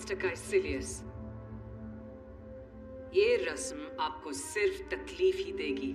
Master काइसिलियस, ये रस्म आपको सिर्फ तकलीफ ही देगी।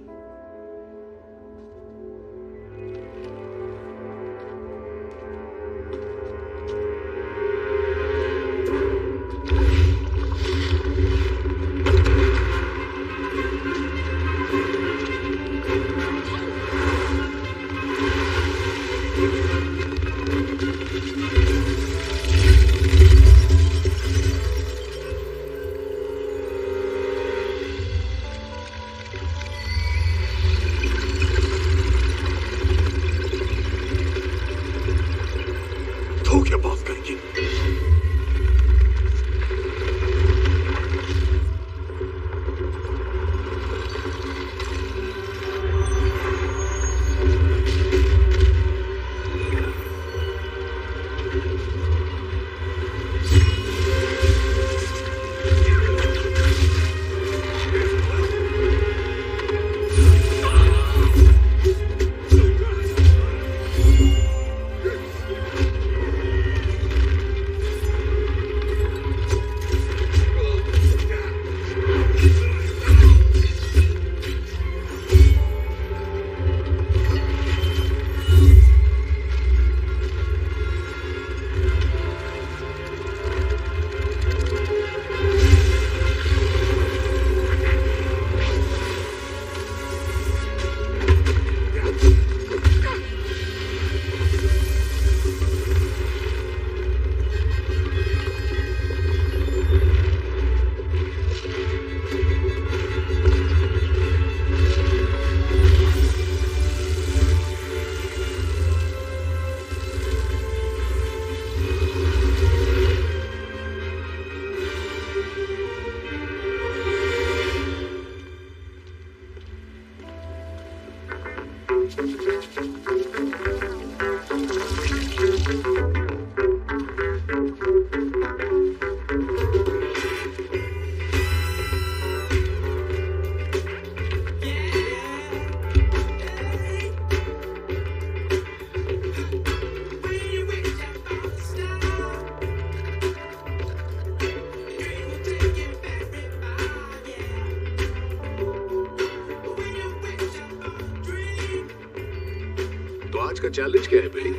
चैलेंज क्या है बिली?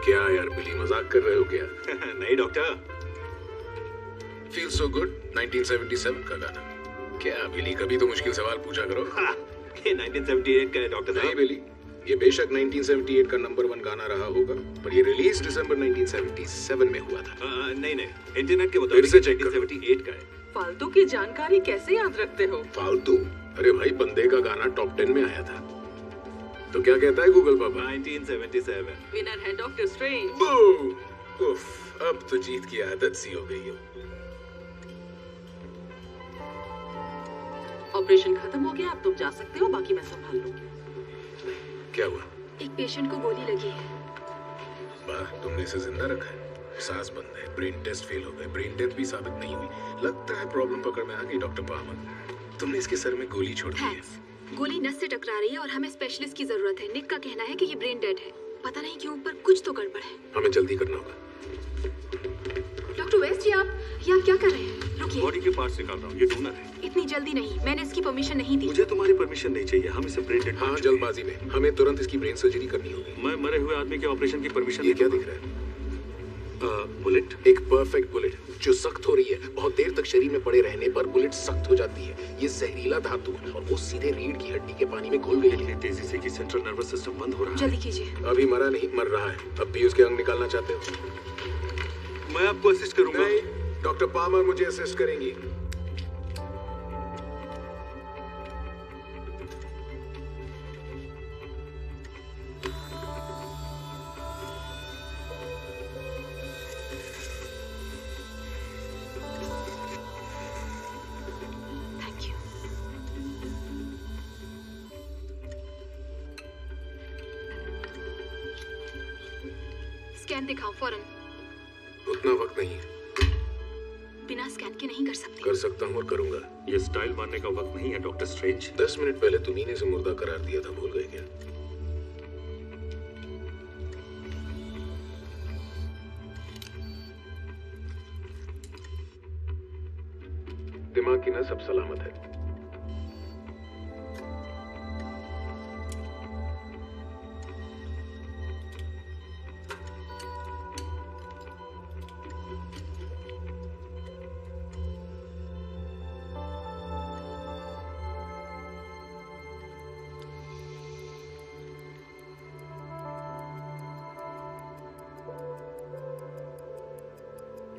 क्या यार बिली, मजाक कर रहे हो क्या? नहीं डॉक्टर। फील सो गुड 1977 का गाना। क्या बिली, कभी तो मुश्किल सवाल पूछा करो। ये 1978 का है डॉक्टर साहब। नहीं बिली, ये बेशक 1978 का नंबर 1 गाना रहा होगा, पर ये रिलीज दिसंबर 1977 में हुआ था। नहीं इंटरनेट के मुताबिक 1978 का है। फालतू की जानकारी कैसे याद रखते हो? फालतू? अरे भाई, बंदे का गाना टॉप 10 में आया था। तो क्या कहता है गूगल पापा? 1977। विनर है डॉक्टर स्ट्रेंज। उफ, अब तो जीत की आदत सी हो गई हो। ऑपरेशन खत्म हो गया, अब तुम जा सकते हो, बाकी मैं संभाल लूंगी। क्या हुआ? एक पेशेंट को गोली लगी है। वाह, तुमने इसे जिंदा रखा है। सांस बंद है, ब्रेन टेस्ट फेल हो गए, ब्रेन डेथ भी साबित नहीं हुई। लगता है प्रॉब्लम पकड़ में आ गई डॉक्टर पामर। तुमने इसके सर में गोली छोड़ दी है। गोली नस से टकरा रही है और हमें स्पेशलिस्ट की जरूरत है। निक का कहना है कि ये ब्रेन डेड है। पता नहीं क्यों, पर कुछ तो गड़बड़ है। हमें जल्दी करना होगा। डॉक्टर वेस्ट जी, आप क्या कर रहे हैं? रुकिए। बॉडी के पार्ट्स निकाल रहा हूँ, ये डोनर है। इतनी जल्दी नहीं, मैंने इसकी परमिशन नहीं दी। मुझे तुम्हारी परमिशन नहीं चाहिए, हम इसे ब्रेन डेड। हाँ, जल्दबाजी में हमें तुरंत इसकी ब्रेन सर्जरी करनी होगी। मैं मरे हुए आदमी के ऑपरेशन की परमिशन। ये क्या दिख रहा है? बुलेट। एक परफेक्ट बुलेट जो सख्त हो रही है। बहुत देर तक शरीर में पड़े रहने पर बुलेट सख्त हो जाती है। ये जहरीला धातु है और वो सीधे रीढ़ की हड्डी के पानी में घुल गई है। तेजी से कि सेंट्रल नर्वस सिस्टम बंद हो रहा है। जल्दी कीजिए। अभी मरा नहीं, मर रहा है। अब भी उसके अंग निकालना चाहते हो? मैं आपको असिस्ट करूंगा। नहीं, डॉक्टर पामर मुझे असिस्ट करेंगी। स्कैन दिखाओ फौरन। उतना वक्त नहीं है। बिना स्कैन के नहीं कर सकते। कर सकता हूँ और करूंगा। ये स्टाइल मारने का वक्त नहीं है डॉक्टर स्ट्रेंज। 10 मिनट पहले तुम्ही ने इसे मुर्दा करार दिया था, भूल गए क्या? कि ना सब सलामत है।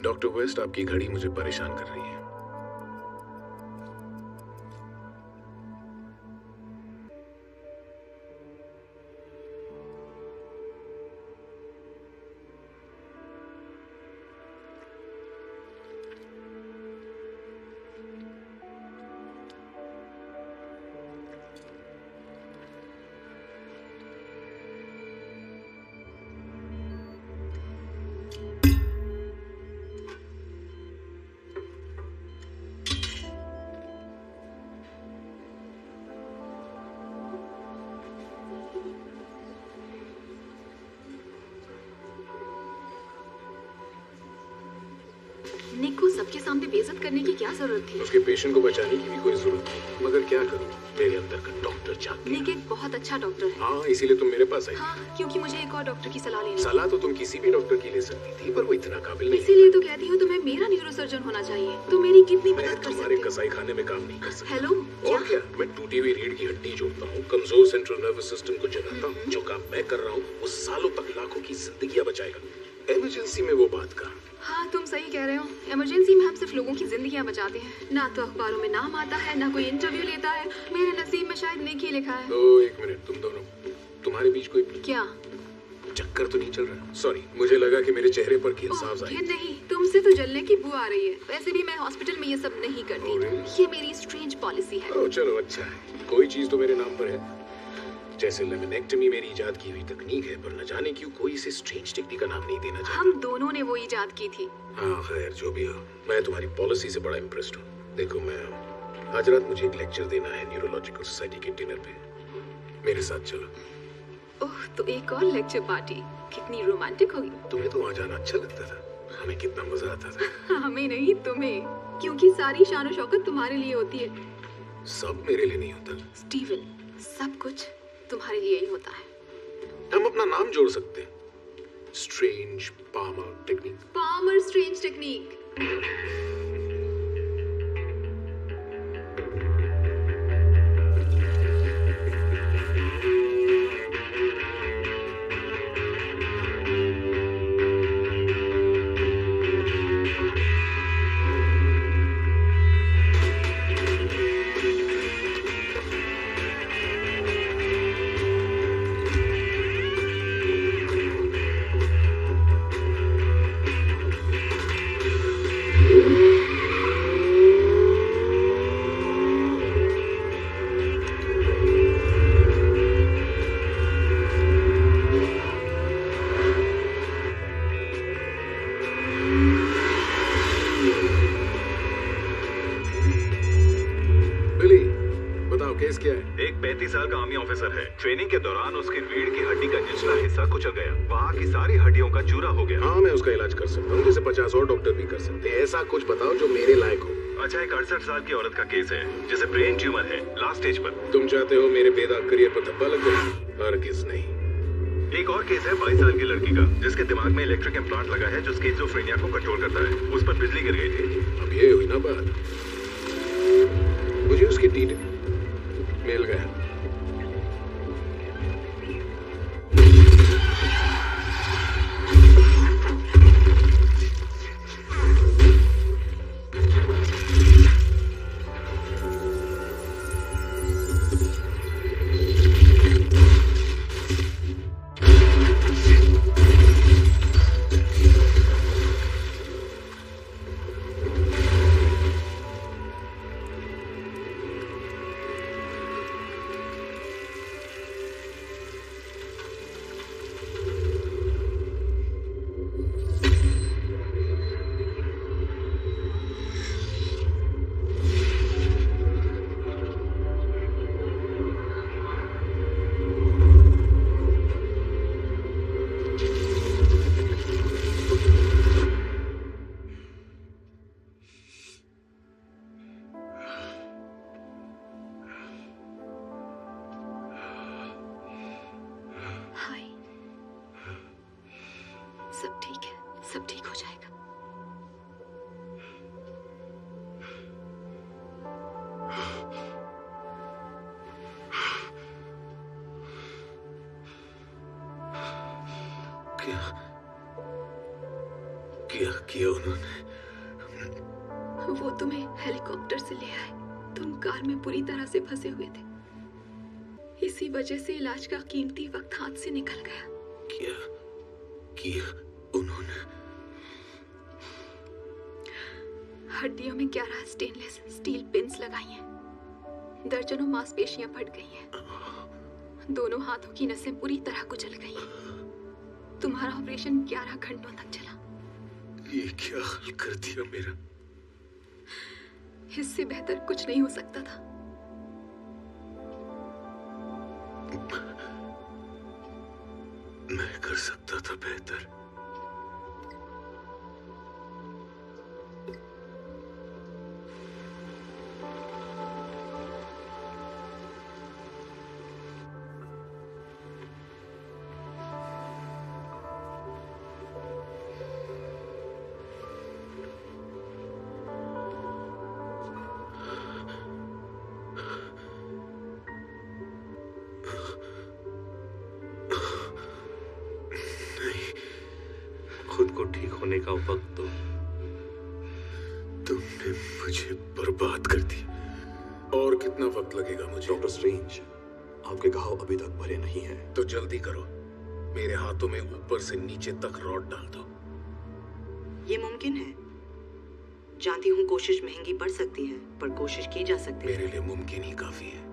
डॉक्टर वेस्ट, आपकी घड़ी मुझे परेशान कर रही है। निक को सबके सामने बेइज्जत करने की क्या जरूरत थी? उसके पेशेंट को बचाने की भी कोई जरूरत नहीं, मगर क्या करूं, मेरे अंदर का डॉक्टर जाग गया। निक एक बहुत अच्छा डॉक्टर है। हाँ, इसीलिए तुम मेरे पास आई। हाँ, क्योंकि मुझे एक और डॉक्टर की सलाह लेनी। सलाह तो तुम किसी भी डॉक्टर की ले सकती थी, पर वो इतना काबिल नहीं। इसीलिए तो कहती हूँ तुम्हें मेरा न्यूरोसर्जन होना चाहिए। तो मेरी कितनी मैं मदद कर तुम्हारे सकते? कसाई खाने में काम नहीं कर सकता। हेलो, और क्या, मैं टूटी हुई रीढ़ की हड्डी जोड़ता हूँ, कमजोर सेंट्रल नर्वस सिस्टम को जगाता हूँ। जो काम मैं कर रहा हूँ वो सालों तक लाखों की जिंदगियां बचाएगा। इमरजेंसी में वो बात का। हाँ, तुम सही कह रहे हो। इमरजेंसी में हम सिर्फ लोगों की जिंदगियां बचाते हैं। ना तो अखबारों में नाम आता है, ना कोई इंटरव्यू लेता है। मेरे नसीब में शायद निक ही लिखा है। तो एक मिनट, तुम दोनों, तुम्हारे बीच कोई क्या? चक्कर तो नहीं चल रहा? सॉरी, मुझे लगा कि मेरे चेहरे पर की इंसाफ आई। ये नहीं, तुमसे तो जलने की बू आ रही है। वैसे भी मैं हॉस्पिटल में ये सब नहीं करती। Oh, really? ये मेरी स्ट्रेंज पॉलिसी है। ओह, चलो अच्छा है, कोई चीज तो मेरे नाम पर है। जैसे लेमिनेक्टमी मेरी इजाद की हुई तकनीक है, पर न जाने क्यों कोई इसे स्ट्रेंज टेक्निक का नाम नहीं देना चाहता। हम दोनों ने वो इजाद की थी। हाँ खैर, जो भी हो, मैं तुम्हारी पॉलिसी से बड़ा इम्प्रेस्ड हूँ। देखो, मैं आज रात मुझे एक लेक्चर देना है न्यूरोलॉजिकल सोसाइटी के डिनर पे। मेरे साथ चलो। ओह, तो एक और लेक्चर पार्टी। कितनी रोमांटिक होगी। तुम्हें तो वहाँ जाना अच्छा लगता था, हमें कितना मजा आता था। हमें नहीं, तुम्हें, क्योंकि सारी शान और शौकत तुम्हारे लिए होती है। सब मेरे लिए नहीं होता। स्टीवन, सब कुछ तुम्हारे लिए ही होता है। हम अपना नाम जोड़ सकते हैं, strange Palmer technique. Palmer strange technique. Case क्या है? एक 35 साल का आर्मी ऑफिसर है। ट्रेनिंग के दौरान उसकी रीढ़ की हड्डी का निचला हिस्सा कुचल गया। वहाँ की सारी हड्डियों का चूरा हो गया। हाँ, मैं उसका इलाज कर सकता हूँ, जैसे 50 और डॉक्टर भी कर सकते हैं। ऐसा कुछ बताओ जो मेरे लायक हो। अच्छा, एक 68 साल की औरत का केस है जिसे ब्रेन ट्यूमर है, लास्ट स्टेज पर। तुम चाहते हो मेरे बेदाग करियर पर धब्बा लग जाए? हरगिज़ नहीं। एक और केस है 22 साल की लड़की का, जिसके दिमाग में इलेक्ट्रिक इम्प्लांट लगा है जो स्किज़ोफ्रेनिया को कंट्रोल करता है। उस पर बिजली गिर गई थी। अब ये हुई ना बात। मुझे उसकी डिटेल मिल गया। सब ठीक है, सब ठीक हो जाएगा। क्या क्या किया उन्होंने? वो तुम्हें हेलीकॉप्टर से ले आए। तुम कार में पूरी तरह से फंसे हुए थे। इसी वजह से इलाज का कीमती वक्त हाथ से निकल गया। क्या किया उन्होंने? हड्डियों में 11 स्टेनलेस स्टील पिन्स लगाई हैं। दर्जनों मांसपेशियां फट गई हैं। दोनों हाथों की नसें पूरी तरह कुचल गई हैं। तुम्हारा ऑपरेशन 11 घंटों तक चला। ये क्या हाल कर दिया मेरा? इससे बेहतर कुछ नहीं हो सकता था। मैं कर सकता था बेहतर। खुद को ठीक होने का वक्त दो। तुमने मुझे बर्बाद कर दिया। और कितना वक्त लगेगा मुझे? डॉक्टर स्ट्रेंज, आपके घाव अभी तक भरे नहीं हैं। तो जल्दी करो। मेरे हाथों में ऊपर से नीचे तक रॉड डाल दो। ये मुमकिन है। जानती हूँ कोशिश महंगी पड़ सकती है, पर कोशिश की जा सकती है। मेरे लिए मुमकिन ही काफी है।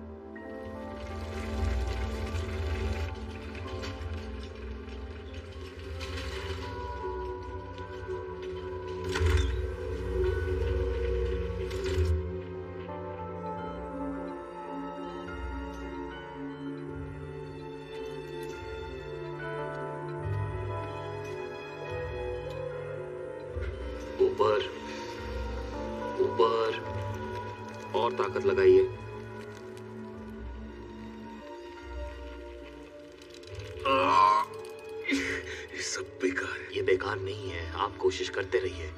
ऊपर ऊपर, और ताकत लगाइए। ये सब बेकार है। ये बेकार नहीं है, आप कोशिश करते रहिए।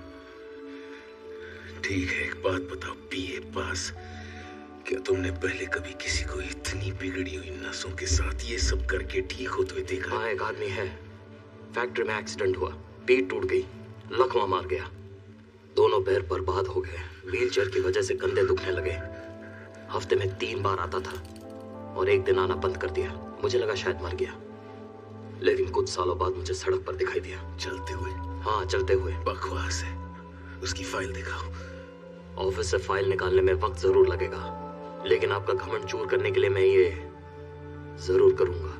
ठीक है, एक बात बताओ, बीए पास। क्या तुमने पहले कभी किसी को इतनी बिगड़ी हुई नसों के साथ ये सब करके ठीक होते हुए देखा? हाँ, एक आदमी है। फैक्ट्री में एक्सीडेंट हुआ, पीठ टूट गई, लकवा मार गया, दोनों पैर बर्बाद हो गए। व्हीलचेयर की वजह से कंधे दुखने लगे। हफ्ते में 3 बार आता था और एक दिन आना बंद कर दिया। मुझे लगा शायद मर गया, लेकिन कुछ सालों बाद मुझे सड़क पर दिखाई दिया। चलते हुए? हाँ, चलते हुए। बकवास है। उसकी फाइल दिखाओ। ऑफिस से फाइल निकालने में वक्त जरूर लगेगा, लेकिन आपका घमंड चूर करने के लिए मैं ये जरूर करूंगा।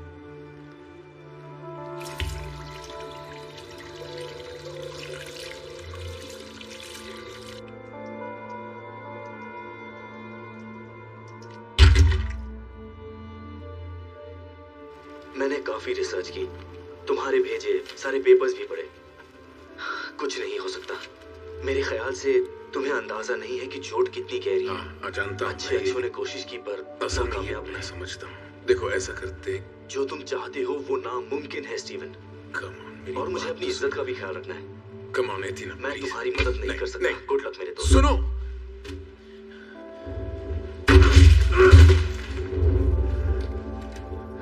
मैंने काफी रिसर्च की, तुम्हारे भेजे सारे पेपर्स भी पढ़े। कुछ नहीं हो सकता। मेरे ख्याल से तुम्हें अंदाजा नहीं है कि चोट कितनी गहरी है। हाँ, जानता हूँ। अच्छे ने कोशिश की पर आसान नहीं है, कामयाब मैं नहीं। समझता हूँ। देखो, ऐसा करते। जो तुम चाहते हो वो नामुमकिन है स्टीवन, और मुझे अपनी इज्जत का भी ख्याल रखना है। कम ऑन एथिना, मैं प्लीज। तुम्हारी मदद नहीं कर सकता। नहीं। गुड लक मेरे दोस्त। सुनो,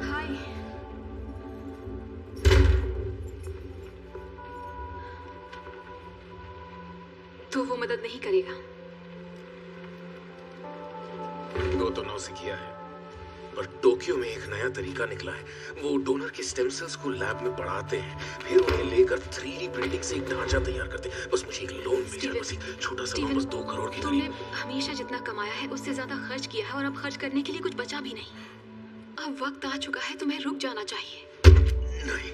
हाय। तो वो मदद नहीं करेगा। वो तो नौसिखिया है, पर टोक्यो में एक नया तरीका निकला है। वो डोनर के स्टेम सेल्स को लैब में बढ़ाते हैं, फिर उन्हें लेकर 3D प्रिंटिंग से एक ढांचा तैयार करते हैं। बस मुझे एक लोन मिल जाए, बस एक छोटा सा लोन, बस 2 करोड़ की तुमने करीब। हमेशा जितना कमाया है उससे ज्यादा खर्च किया है, और अब खर्च करने के लिए कुछ बचा भी नहीं। अब वक्त आ चुका है, तुम्हें रुक जाना चाहिए। नहीं,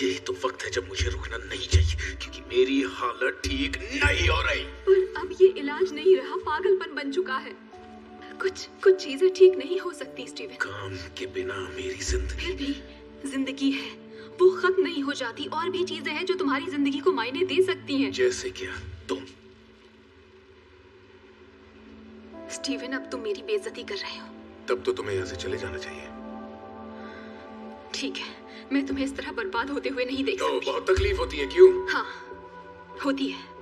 यही तो वक्त है जब मुझे रुकना नहीं चाहिए, क्योंकि मेरी हालत ठीक नहीं हो रही। पर अब ये इलाज नहीं रहा, पागलपन बन चुका है। कुछ चीजें ठीक नहीं हो सकती स्टीवन। काम के बिना मेरी जिंदगी। फिर भी जिंदगी है, वो खत्म नहीं हो जाती। और भी चीजें हैं जो तुम्हारी जिंदगी को मायने दे सकती हैं। जैसे क्या? तुम? स्टीवन, अब तुम मेरी बेइज्जती कर रहे हो। तब तो तुम्हें यहाँ से चले जाना चाहिए। ठीक है, मैं तुम्हें इस तरह बर्बाद होते हुए नहीं देख सकती। बहुत तकलीफ होती है, क्यों? हाँ, होती है।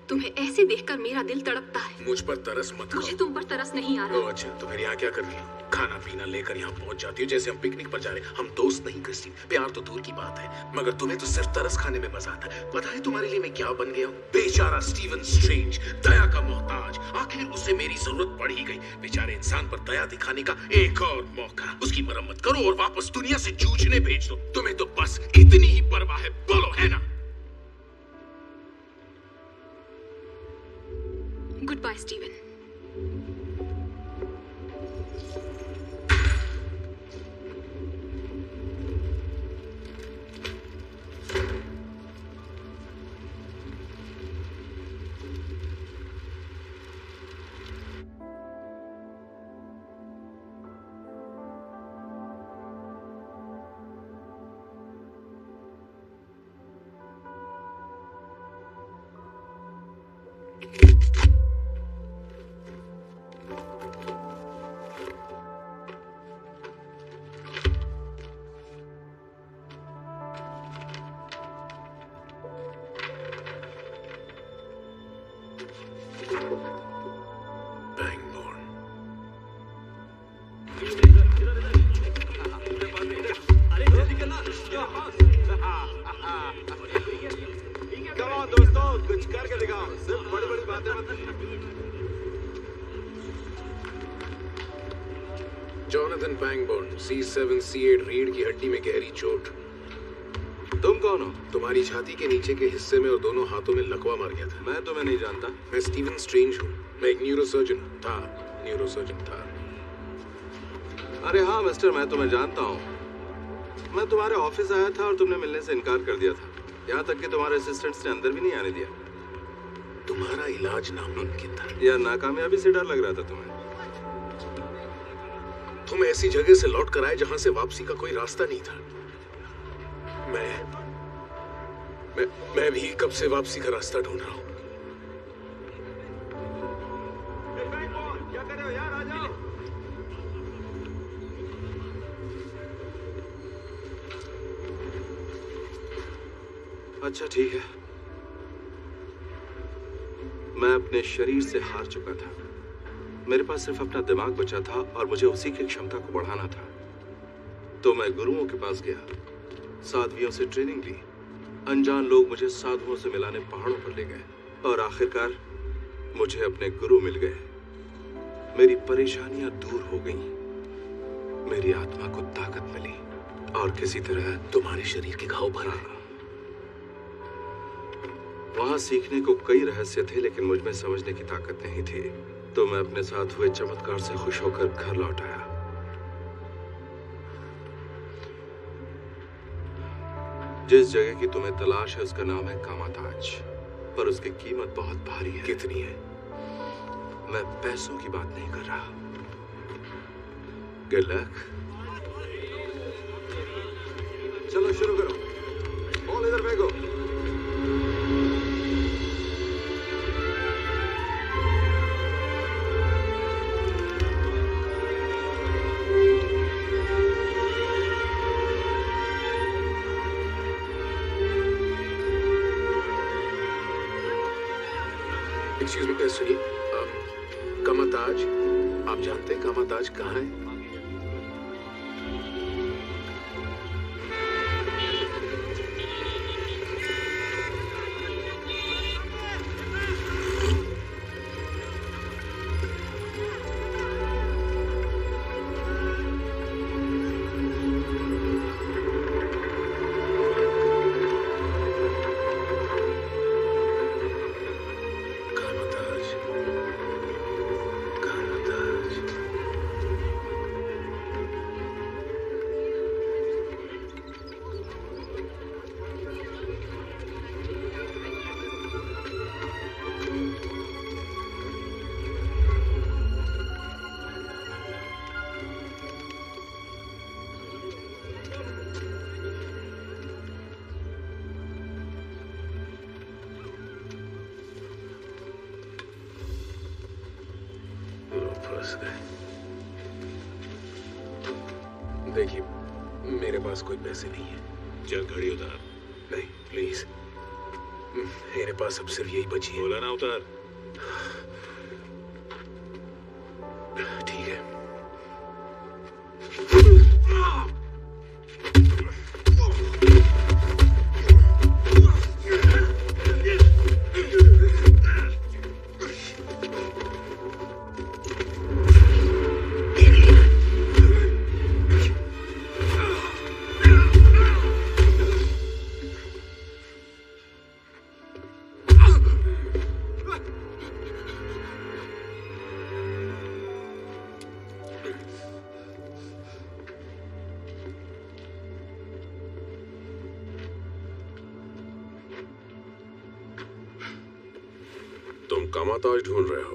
तुम्हें ऐसे देखकर मेरा दिल तड़पता है। मुझ पर तरस मत खाओ। मुझे तुम पर तरस नहीं आ रहा। अच्छा, तो फिर यहाँ क्या कर रही है? खाना पीना लेकर यहाँ पहुँच जाती हो जैसे हम पिकनिक पर जा रहे हैं। हम दोस्त नहीं क्रिस्टीन, प्यार तो दूर की बात है, मगर तुम्हें तो सिर्फ तरस खाने में मजा आता है। पता है तुम्हारे लिए मैं क्या बन गया हूँ? बेचारा स्टीवन स्ट्रेंज, दया का मोहताज। आखिर उसे मेरी जरूरत पड़ ही गई। बेचारे इंसान पर दया दिखाने का एक और मौका। उसकी मरम्मत करो और वापस दुनिया से जूझने भेज दो। तुम्हें तो बस इतनी ही परवाह है, बोलो, है ना? Good bye Steven. Jonathan Pangborn, C7C8 रीढ़ की हड्डी में गहरी चोट। तुम कौन हो? तुम्हारी छाती के नीचे के हिस्से में और दोनों हाथों में लकवा मार गया था। मैं तुम्हें नहीं जानता। मैं स्टीवन स्ट्रेंज हूँ। मैं एक न्यूरोसर्जन था। अरे हाँ मिस्टर, मैं तुम्हें जानता हूँ। मैं तुम्हारे ऑफिस आया था और तुमने मिलने से इनकार कर दिया था। यहाँ तक कि तुम्हारे असिस्टेंट्स ने अंदर भी नहीं आने दिया। तुम्हारा इलाज नामुमकिन था या नाकामयाबी से डर लग रहा था तुम्हें? तुम ऐसी जगह से लौट कर आए जहां से वापसी का कोई रास्ता नहीं था। मैं भी कब से वापसी का रास्ता ढूंढ रहा हूं। क्या कर रहे हो यार, आ जाओ। अच्छा ठीक है, मैं अपने शरीर से हार चुका था। मेरे पास सिर्फ अपना दिमाग बचा था और मुझे उसी की क्षमता को बढ़ाना था। तो मैं गुरुओं के पास गया, साध्वियों से ट्रेनिंग ली। अनजान लोग मुझे साधुओं से मिलाने पहाड़ों पर ले गए और आखिरकार मुझे अपने गुरु मिल गए। मेरी परेशानियां दूर हो गईं, मेरी आत्मा को ताकत मिली और किसी तरह तुम्हारे शरीर के घाव भर गए। वहां सीखने को कई रहस्य थे, लेकिन मुझ में समझने की ताकत नहीं थी। तो मैं अपने साथ हुए चमत्कार से खुश होकर घर लौट आया। जिस जगह की तुम्हें तलाश है उसका नाम है कामाताज, पर उसकी कीमत बहुत भारी है। कितनी है? मैं पैसों की बात नहीं कर रहा। Good luck. चलो शुरू करो। बॉल इधर फेंको। एक्सक्यूज मी, सुनिए, कामाताज, आप जानते हैं कामाताज कहाँ है? देखिए, मेरे पास कोई पैसे नहीं है। चल घड़ी उतार। नहीं प्लीज, मेरे पास अब सिर्फ यही बची है। बोला ना उतार। ठीक है। तुम कामाताज ढूंढ रहे हो?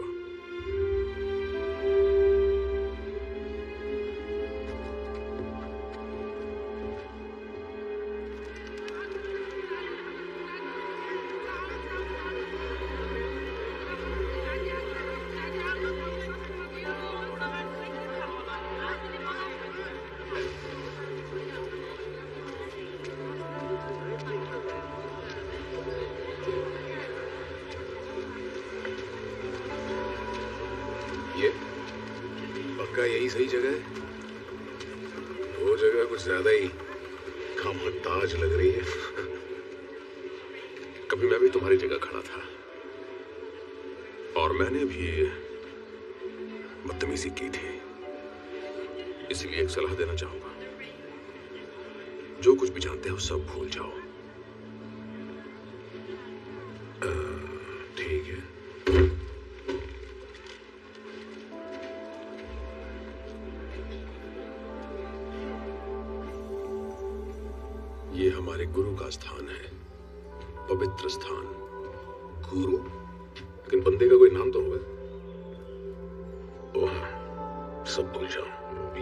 पक्का यही सही जगह है? वो जगह कुछ ज्यादा ही कामाताज लग रही है। कभी मैं भी तुम्हारी जगह खड़ा था और मैंने भी बदतमीजी की थी, इसलिए एक सलाह देना चाहूंगा। जो कुछ भी जानते हो सब भूल जाओ। ठीक है। ये हमारे गुरु का स्थान है, पवित्र स्थान। गुरु? लेकिन बंदे का कोई नाम तो होगा। ओह, सब भूल जाओ,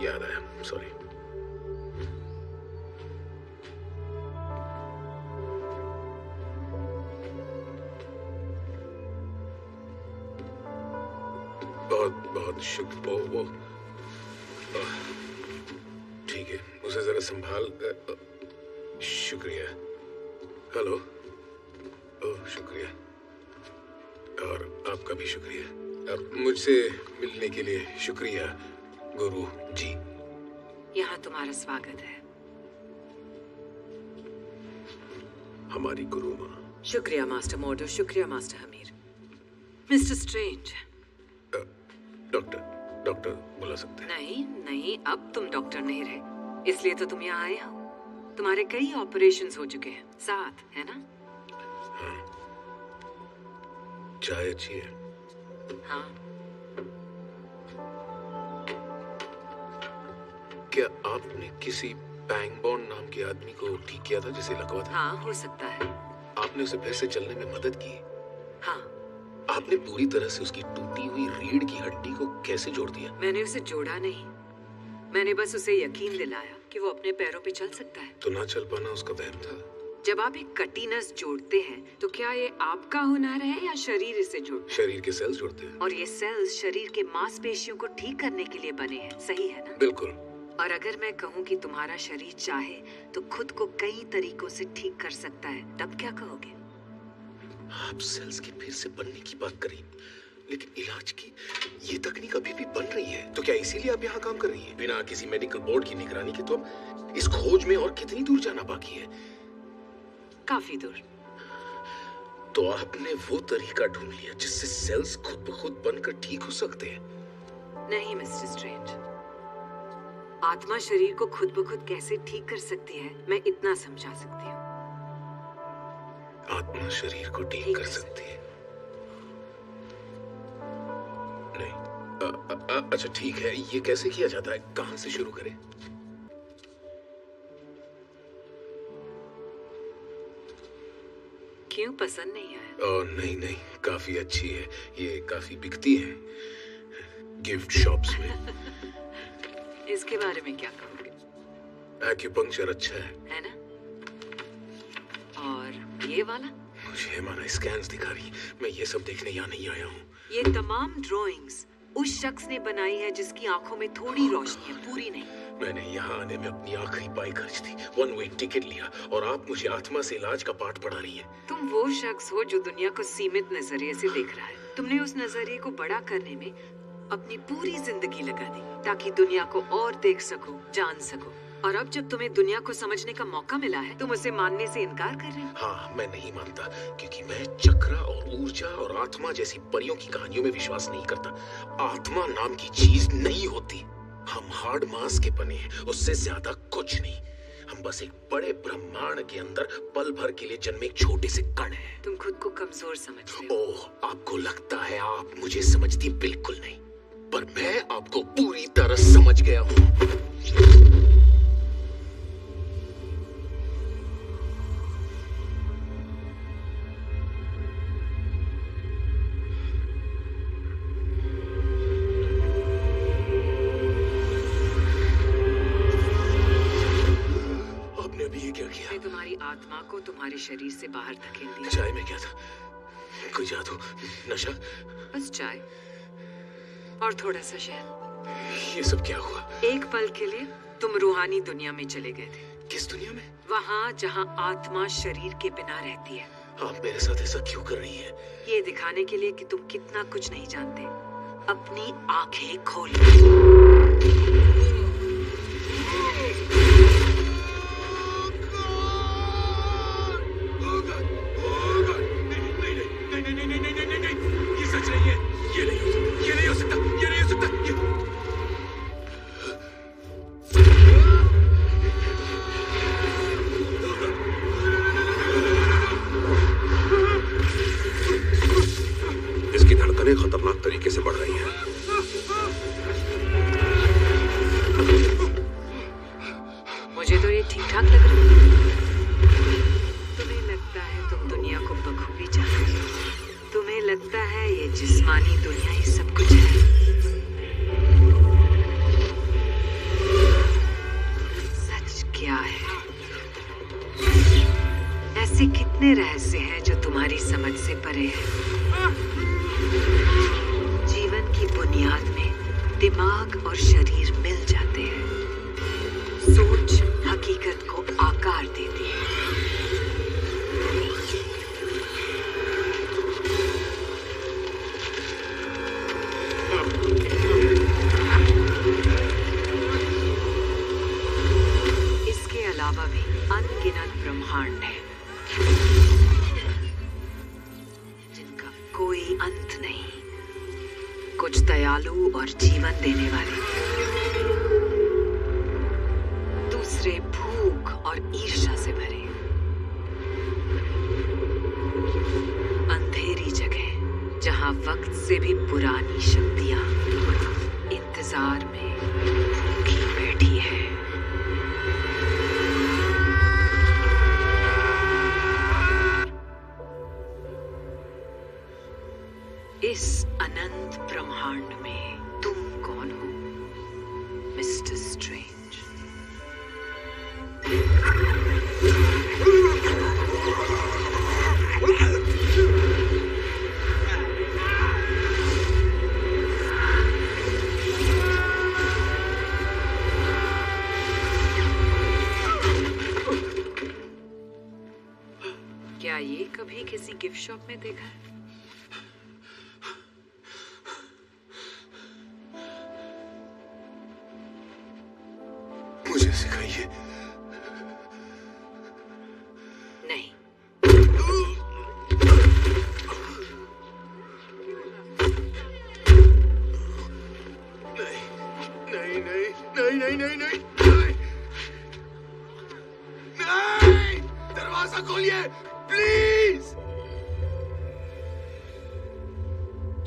याद आया, सॉरी। बहुत बहुत शुक्र। वो ठीक है, उसे जरा संभाल। शुक्रिया। हेलो। ओह शुक्रिया। और आपका भी शुक्रिया। मुझसे मिलने के लिए शुक्रिया गुरु जी। यहाँ तुम्हारा स्वागत है। हमारी गुरु माँ। शुक्रिया मास्टर मोडो, शुक्रिया master Hamir. Mister Strange. Doctor बुला सकते हैं? नहीं नहीं, अब तुम डॉक्टर नहीं रहे, इसलिए तो तुम यहाँ आए हो। तुम्हारे कई ऑपरेशंस हो चुके हैं, 7 है ना? हाँ। चाय अच्छी है? हाँ। क्या आपने किसी पैंगबॉन नाम के आदमी को ठीक किया था जिसे लकवा था? हाँ, हो सकता है। आपने उसे फिर से चलने में मदद की? हाँ। आपने पूरी तरह से उसकी टूटी हुई रीढ़ की हड्डी को कैसे जोड़ दिया? मैंने उसे जोड़ा नहीं, मैंने बस उसे यकीन दिलाया कि वो अपने पैरों पे चल सकता है। तो ना चल पाना उसका वहम था? जब आप एक कटी नस जोड़ते हैं तो क्या ये आपका हुनर है या शरीर इसे जोड़ता है? शरीर के सेल्स जोड़ते हैं। और ये सेल्स शरीर के मांसपेशियों को ठीक करने के लिए बने हैं, सही है ना? बिल्कुल। और अगर मैं कहूँ कि तुम्हारा शरीर चाहे तो खुद को कई तरीकों से ठीक कर सकता है, तब क्या कहोगे? आप सेल्स के फिर से बनने की बात करी, लेकिन इलाज की ये तकनीक अभी भी बन रही है। तो क्या इसीलिए आप यहाँ काम कर रही हैं? बिना किसी मेडिकल बोर्ड की निगरानी के तो अब इस खोज में और कितनी दूर जाना बाकी है? काफी दूर। तो आपने वो तरीका ढूंढ लिया जिससे सेल्स खुद ब खुद बनकर ठीक हो सकते हैं? नहीं मिस्टर स्ट्रेंज, आत्मा शरीर को खुद ब खुद कैसे ठीक कर सकती है, मैं इतना समझा सकती हूँ। आत्मा शरीर को ठीक कर सकती है? नहीं। अच्छा ठीक है, ये कैसे किया जाता है? कहाँ से शुरू करें? क्यों, पसंद नहीं आया? नहीं नहीं, काफी अच्छी है। ये काफी बिकती है गिफ्ट शॉप्स में। इसके बारे में क्या कहोगे? एक्यूपंक्चर अच्छा है ना? और ये वाला? मुझे हमारा स्कैन्स दिखा रही, मैं ये सब देखने यहाँ नहीं आया हूँ। ये तमाम ड्राइंग्स उस शख्स ने बनाई है जिसकी आंखों में थोड़ी रोशनी है, पूरी नहीं। मैंने यहाँ आने में अपनी आखिरी पाई खर्च दी, वन वे टिकट लिया, और आप मुझे आत्मा से इलाज का पाठ पढ़ा रही है। तुम वो शख्स हो जो दुनिया को सीमित नजरिए से देख रहा है। तुमने उस नजरिए को बड़ा करने में अपनी पूरी जिंदगी लगा दी ताकि दुनिया को और देख सको, जान सको। और अब जब तुम्हें दुनिया को समझने का मौका मिला है, तुम उसे मानने से इनकार कर रहे हो। हाँ, मैं नहीं मानता, क्योंकि मैं चक्र और ऊर्जा और आत्मा जैसी परियों की कहानियों में विश्वास नहीं करता। आत्मा नाम की चीज नहीं होती। हम हार्ड मास के बने हैं, उससे ज्यादा कुछ नहीं। हम बस एक बड़े ब्रह्मांड के अंदर पल भर के लिए जन्मे एक छोटे से कण हैं। तुम खुद को कमजोर समझते हो। ओह, आपको लगता है आप मुझे समझती बिल्कुल नहीं, पर मैं आपको पूरी तरह समझ गया हूँ। तुम्हारी आत्मा को तुम्हारे शरीर से बाहर धकेल दिया। चाय में क्या था? कोई जादू, नशा? बस चाय और थोड़ा सा शहद। ये सब क्या हुआ? एक पल के लिए तुम रूहानी दुनिया में चले गए थे। किस दुनिया में? वहाँ जहाँ आत्मा शरीर के बिना रहती है। आप मेरे साथ ऐसा क्यों कर रही है? ये दिखाने के लिए कि तुम कितना कुछ नहीं जानते। अपनी आंखें खोलो। खतरनाक तरीके से बढ़ रही है। मुझे तो ये ठीक ठाक लग रहा है। तुम्हें लगता है तुम दुनिया को बखूबी जानते हो। तुम्हें लगता है ये जिस्मानी दुनिया ही सब कुछ है। सच क्या है? ऐसे कितने रहस्य हैं जो तुम्हारी समझ से परे हैं। जीवन की बुनियाद में दिमाग और शरीर मिल जाते हैं। सोच हकीकत को आकार देती है। इसके अलावा भी अनगिनत ब्रह्मांड है जिनका कोई अंत नहीं। कुछ दयालु और जीवन देने वाले, दूसरे भूख और ईर्ष्या से भरे। अंधेरी जगह जहां वक्त से भी पुरानी शक्तियां इंतजार में भूखी बैठी है। इस अनंत ब्रह्मांड में तुम कौन हो, मिस्टर स्ट्रेंज? क्या ये कभी किसी गिफ्ट शॉप में देखा है? मुझे सिखाइए। नहीं। नहीं, नहीं, नहीं, नहीं, नहीं, नहीं, नहीं, नहीं, दरवाजा खोलिए, प्लीज।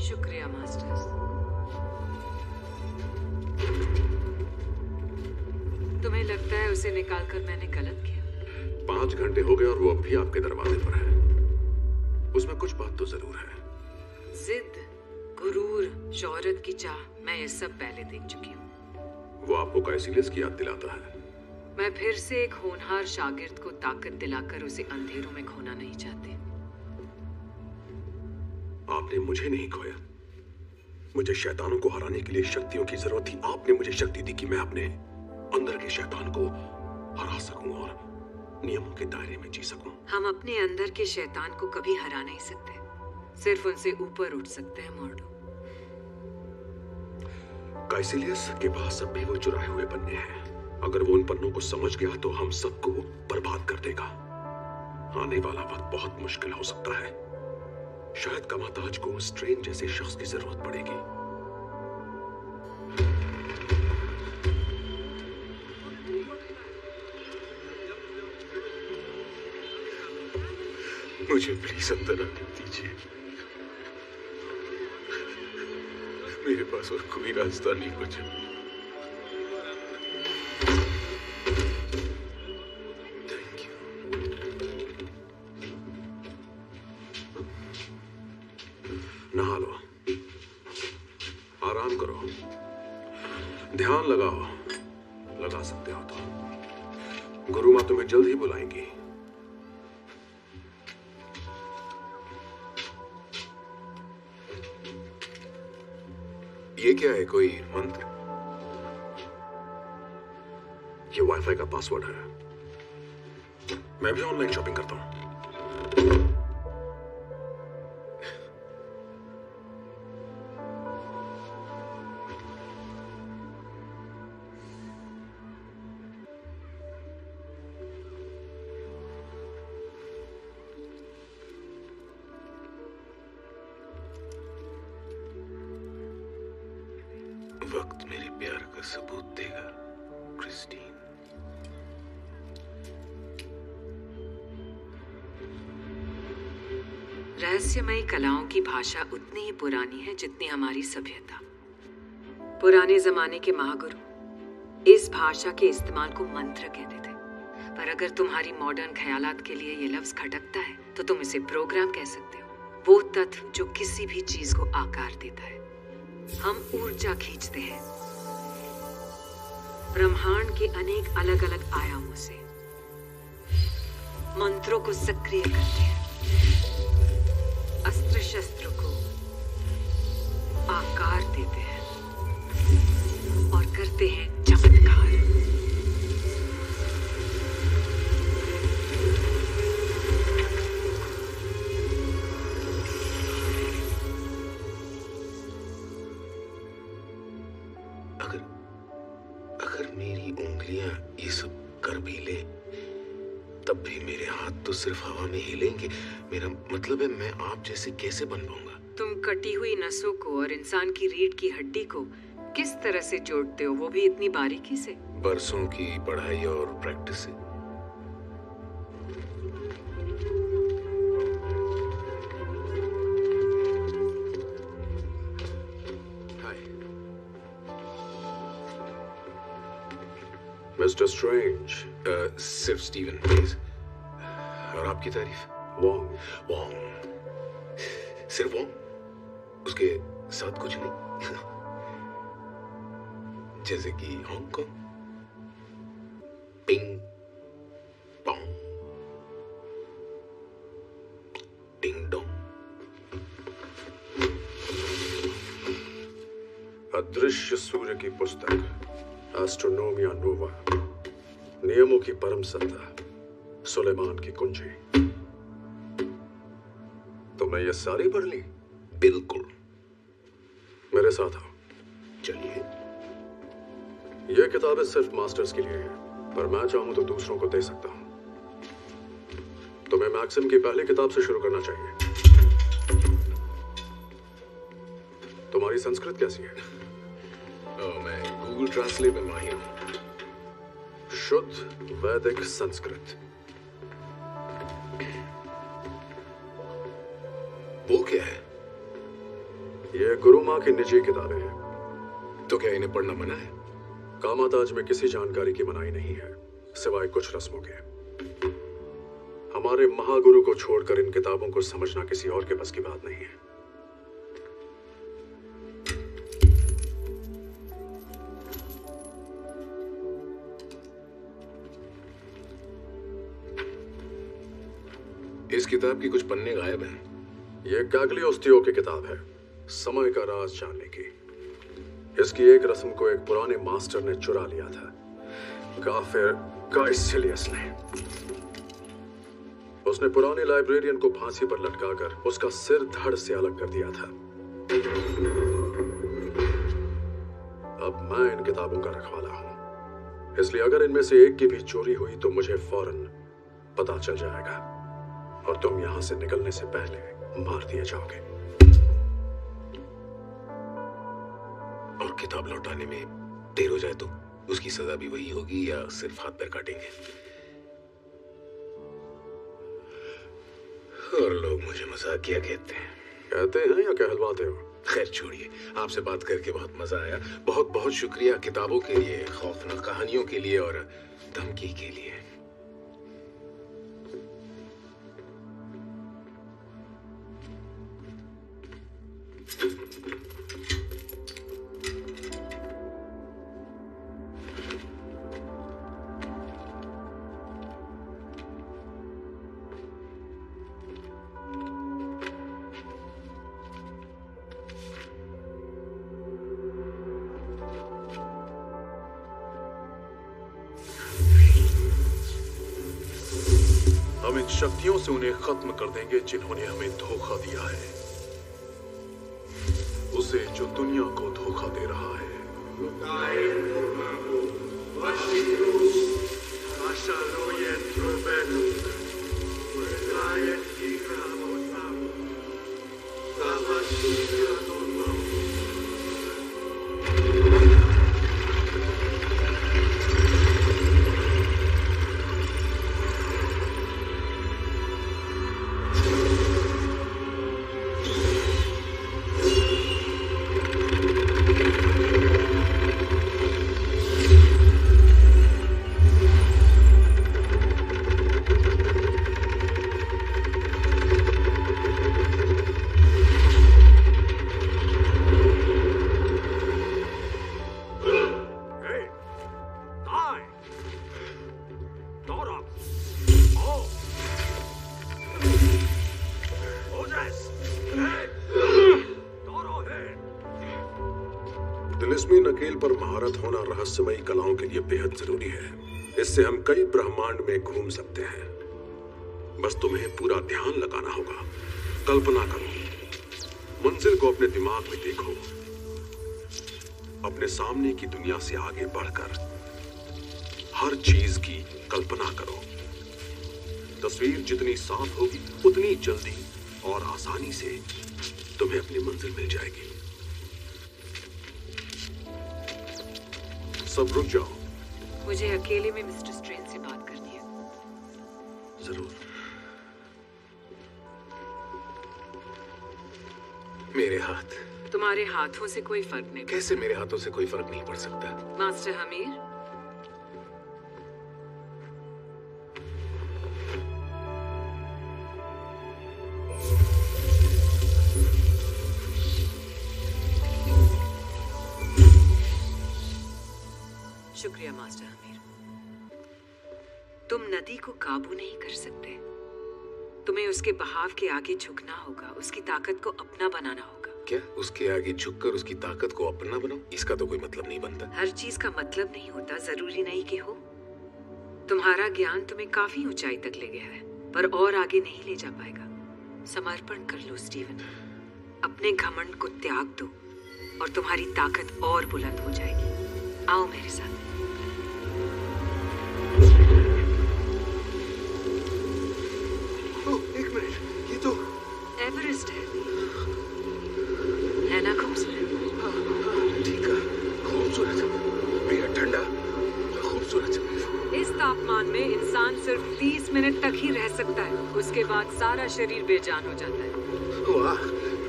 शुक्रिया मास्टर्स। तुम्हें लगता है उसे निकालकर मैंने गलत किया? 5 घंटे हो गए और वो अब भी आपके दरवाजे पर है। उसमें कुछ बात तो जरूर है। जिद, गुरूर, शोहरत की चाह, मैं ये सब पहले देख चुकी हूँ। वो आपको काइसिलियस की याद दिलाता है। मैं फिर से एक होनहार शागिर्द को ताकत दिलाकर उसे अंधेरों में खोना नहीं चाहती। आपने मुझे नहीं खोया। मुझे शैतानों को हराने के लिए शक्तियों की जरूरत थी। आपने मुझे शक्ति दी कि मैं अपने अंदर के शैतान को हरा सकूं और नियमों के दायरे में जी सकूं। हम अपने अंदर के शैतान को कभी हरा नहीं सकते, सिर्फ उनसे ऊपर उठ सकते हैं मॉर्डो। काइसिलियस के पास अब भी वो चुराए हुए पन्ने हैं। अगर वो उन पन्नों को समझ गया तो हम सबको बर्बाद कर देगा। आने वाला वक्त बहुत मुश्किल हो सकता है। शायद कमाताज को स्ट्रेन जैसे शख्स की जरूरत पड़ेगी। मुझे प्लीज अंदर आने दीजिए। मेरे पास और कोई रास्ता नहीं बचा। Thank you. नहा लो, आराम करो, ध्यान लगाओ, लगा सकते हो तो। गुरु माँ तुम्हें जल्द ही बुलाएंगी। ये क्या है, कोई मंत्र? ये वाईफाई का पासवर्ड है। मैं भी ऑनलाइन शॉपिंग करता हूं। वक्त मेरे प्यार का सबूत देगा, क्रिस्टीन। रहस्यमयी कलाओं की भाषा उतनी ही पुरानी है जितनी हमारी सभ्यता। पुराने जमाने के महागुरु इस भाषा के इस्तेमाल को मंत्र कहते थे, पर अगर तुम्हारी मॉडर्न ख्यालात के लिए ये लफ्ज खटकता है तो तुम इसे प्रोग्राम कह सकते हो। वो तत्व जो किसी भी चीज को आकार देता है। हम ऊर्जा खींचते हैं ब्रह्मांड के अनेक अलग अलग आयामों से, मंत्रों को सक्रिय करते हैं, अस्त्र शस्त्र को आकार देते हैं और करते हैं चमत्कार। अगर मेरी उंगलियां ये सब कर भी ले, तब भी मेरे हाथ तो सिर्फ हवा में हिलेंगे। मेरा मतलब है, मैं आप जैसे कैसे बन पाऊंगा? तुम कटी हुई नसों को और इंसान की रीढ़ की हड्डी को किस तरह से जोड़ते हो, वो भी इतनी बारीकी से? बरसों की पढ़ाई और प्रैक्टिस से। Mister strange. सिर्फ स्टीवन प्लीज। और आपकी तारीफ? वॉन्ग। वॉन्ग, सिर्फ वॉन्ग, उसके साथ कुछ नहीं? जैसे कि Hong Kong, ping pong, ding dong. अदृश्य सूर्य की पुस्तक, एस्ट्रोनोमिया नोवा, नियमों की परम सत्ता, सुलेमान की कुंजी। तुमने ये सारी पढ़ ली? बिल्कुल। मेरे साथ आओ। चलिए। ये किताबें सिर्फ मास्टर्स के लिए हैं, पर मैं चाहूं तो दूसरों को दे सकता हूं। तुम्हें मैक्सिम की पहली किताब से शुरू करना चाहिए। तुम्हारी संस्कृत कैसी है? मैं गूगल ट्रांसलेट में माहिर हूं। शुद्ध वैदिक संस्कृत। वो क्या है? ये गुरु माँ की निजी किताबें हैं। तो क्या इन्हें पढ़ना मना है? कामाताज में किसी जानकारी की मनाही नहीं है, सिवाय कुछ रस्मों के। हमारे महागुरु को छोड़कर इन किताबों को समझना किसी और के बस की बात नहीं है। इस किताब की कुछ पन्ने गायब हैं। यह कैग्लियोस्टियो की किताब है, समय का राज जानने की। इसकी एक रस्म को एक पुराने मास्टर ने चुरा लिया था। काफिर गाइस सीरियसली। उसने पुराने लाइब्रेरियन को फांसी पर लटकाकर उसका सिर धड़ से अलग कर दिया था। अब मैं इन किताबों का रखवाला हूं, इसलिए अगर इनमें से एक की भी चोरी हुई तो मुझे फौरन पता चल जाएगा और तुम यहां से निकलने से पहले मार दिए जाओगे। और किताब लौटाने में देर हो जाए तो उसकी सजा भी वही होगी या सिर्फ हाथ पैर काटेंगे? और लोग मुझे मजाकिया कहते हैं। कहते हैं या कहलवाते हो? खैर छोड़िए, आपसे बात करके बहुत मजा आया। बहुत बहुत शुक्रिया किताबों के लिए, खौफनाक कहानियों के लिए और धमकी के लिए। हम इन शक्तियों से उन्हें खत्म कर देंगे जिन्होंने हमें धोखा दिया है, उसे जो दुनिया को धोखा दे रहा है। तिलिस्मी नकेल पर महारत होना रहस्यमयी कलाओं के लिए बेहद जरूरी है। इससे हम कई ब्रह्मांड में घूम सकते हैं। बस तुम्हें पूरा ध्यान लगाना होगा। कल्पना करो, मंजिल को अपने दिमाग में देखो, अपने सामने की दुनिया से आगे बढ़कर हर चीज की कल्पना करो। तस्वीर जितनी साफ होगी उतनी जल्दी और आसानी से तुम्हें अपनी मंजिल मिल जाएगी। सब रुक जाओ। मुझे अकेले में मिस्टर स्ट्रेन से बात करनी है। जरूर। मेरे हाथ। तुम्हारे हाथों से कोई फर्क नहीं। कैसे मेरे हाथों से कोई फर्क नहीं पड़ सकता? मास्टर हमीर, शुक्रिया मास्टर हमीर। तुम नदी को काबू नहीं कर सकते। तुम्हें उसके बहाव के आगे झुकना होगा, उसकी ताकत को अपना बनाना होगा। क्या उसके आगे झुककर उसकी ताकत को अपना बनाओ? इसका तो कोई मतलब नहीं बनता। हर चीज का मतलब नहीं होता, जरूरी नहीं कि हो। तुम्हारा ज्ञान तुम्हें काफी ऊंचाई तक ले गया है, पर और आगे नहीं ले जा पाएगा। समर्पण कर लो स्टीवन, अपने घमंड को त्याग दो और तुम्हारी ताकत और बुलंद हो जाएगी। आओ मेरे साथ। एक मिनट, ये तो एवरेस्ट है ना? खूबसूरत। ठीक है, खूबसूरत, बेहद ठंडा, खूबसूरत। इस तापमान में इंसान सिर्फ 30 मिनट तक ही रह सकता है, उसके बाद सारा शरीर बेजान हो जाता है। वाह!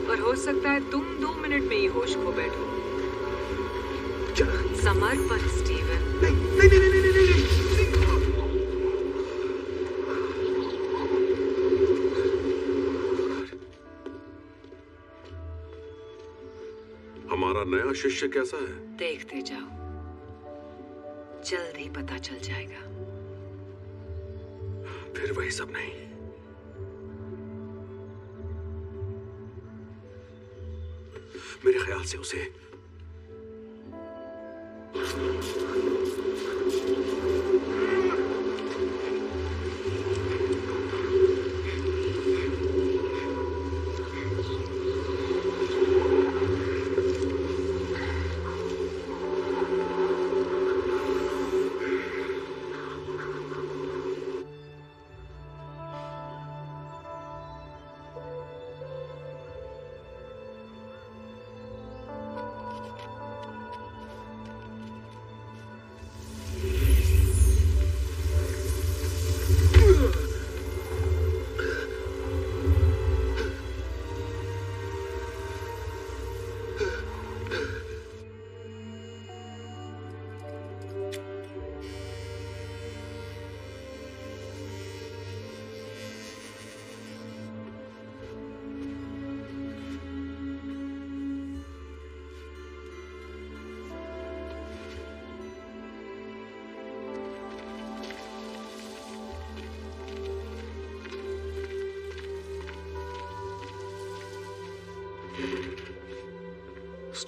और हो सकता है तुम 2 मिनट में ही होश खो बैठो। क्या? समर्पण स्टीवन। नहीं। हमारा नया शिष्य कैसा है? देखते जाओ, जल्द ही पता चल जाएगा। फिर वही सब नहीं। मेरे ख्याल से उसे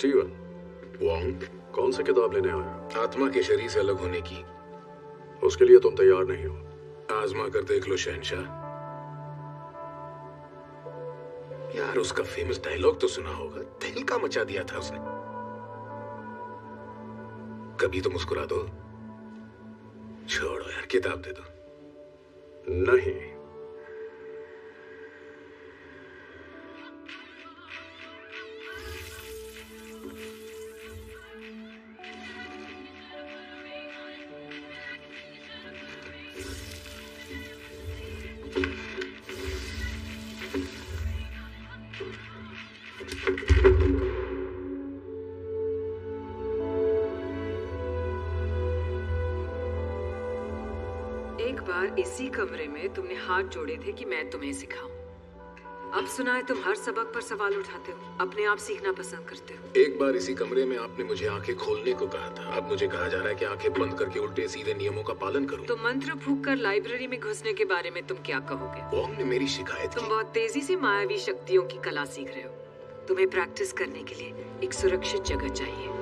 स्टीवन, वॉन्ग, कौन सी किताब लेने आए हो? आत्मा के शरीर से अलग होने की। उसके लिए तुम तैयार नहीं हो। आजमा कर देख लो शहंशाह। यार उसका फेमस डायलॉग तो सुना होगा, दिल का मचा दिया था उसने। कभी तो मुस्कुरा दो। छोड़ो यार, किताब दे दो। नहीं। एक बार इसी कमरे में तुमने हाथ जोड़े थे कि मैं तुम्हें सिखाऊं। अब सुना है तुम हर सबक पर सवाल उठाते हो, अपने आप सीखना पसंद करते हो। एक बार इसी कमरे में आपने मुझे आंखें खोलने को कहा था। अब मुझे कहा जा रहा है कि आंखें बंद करके उल्टे सीधे नियमों का पालन करूं। तो मंत्र फूंक कर लाइब्रेरी में घुसने के बारे में तुम क्या कहोगे? वॉन्ग ने मेरी शिकायत तुम की। बहुत तेजी से मायावी शक्तियों की कला सीख रहे हो। तुम्हें प्रैक्टिस करने के लिए एक सुरक्षित जगह चाहिए।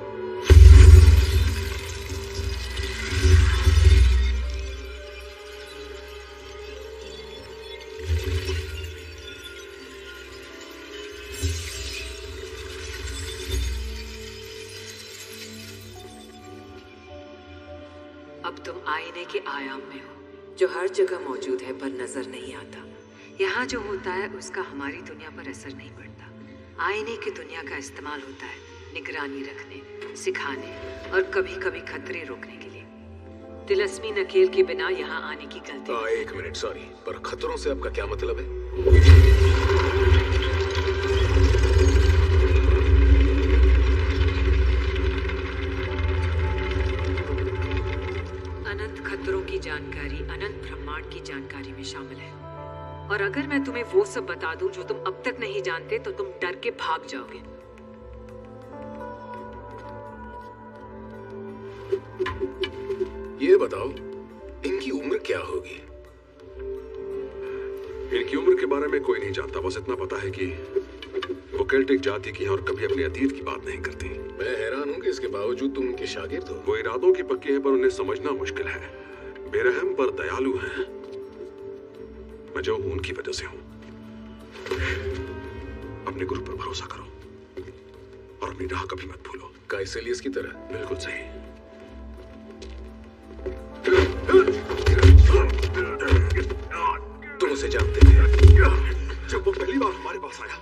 अब तुम आईने के आयाम में हो, जो हर जगह मौजूद है पर नजर नहीं आता। यहाँ जो होता है उसका हमारी दुनिया पर असर नहीं पड़ता। आईने की दुनिया का इस्तेमाल होता है निगरानी रखने, सिखाने और कभी कभी खतरे रोकने के लिए। तिलस्मी नकेल के बिना यहाँ आने की गलती। एक मिनट, सॉरी, पर खतरों से आपका क्या मतलब है? अनंत खतरों की जानकारी अनंत ब्रह्मांड की जानकारी में शामिल है। और अगर मैं तुम्हें वो सब बता दूं जो तुम अब तक नहीं जानते तो तुम डर के भाग जाओगे। ये बताओ, इनकी उम्र क्या होगी? इनकी उम्र के बारे में कोई नहीं जानता। बस इतना पता है कि वो केल्टिक जाति की हैं और कभी अपने अतीत की बात नहीं करती। मैं हैरान हूँ कि इसके बावजूद तुम उनके शागिर्द हो। वो इरादों की पक्की है पर उन्हें समझना मुश्किल है। बेरहम पर दयालु हैं। मैं जो हूं उनकी वजह से हूं। अपने गुरु पर भरोसा करो और अपनी राह कभी मत भूलो। काइसेलियस की तरह। बिल्कुल सही। तुम उसे जानते थे? जब वो पहली बार हमारे पास आया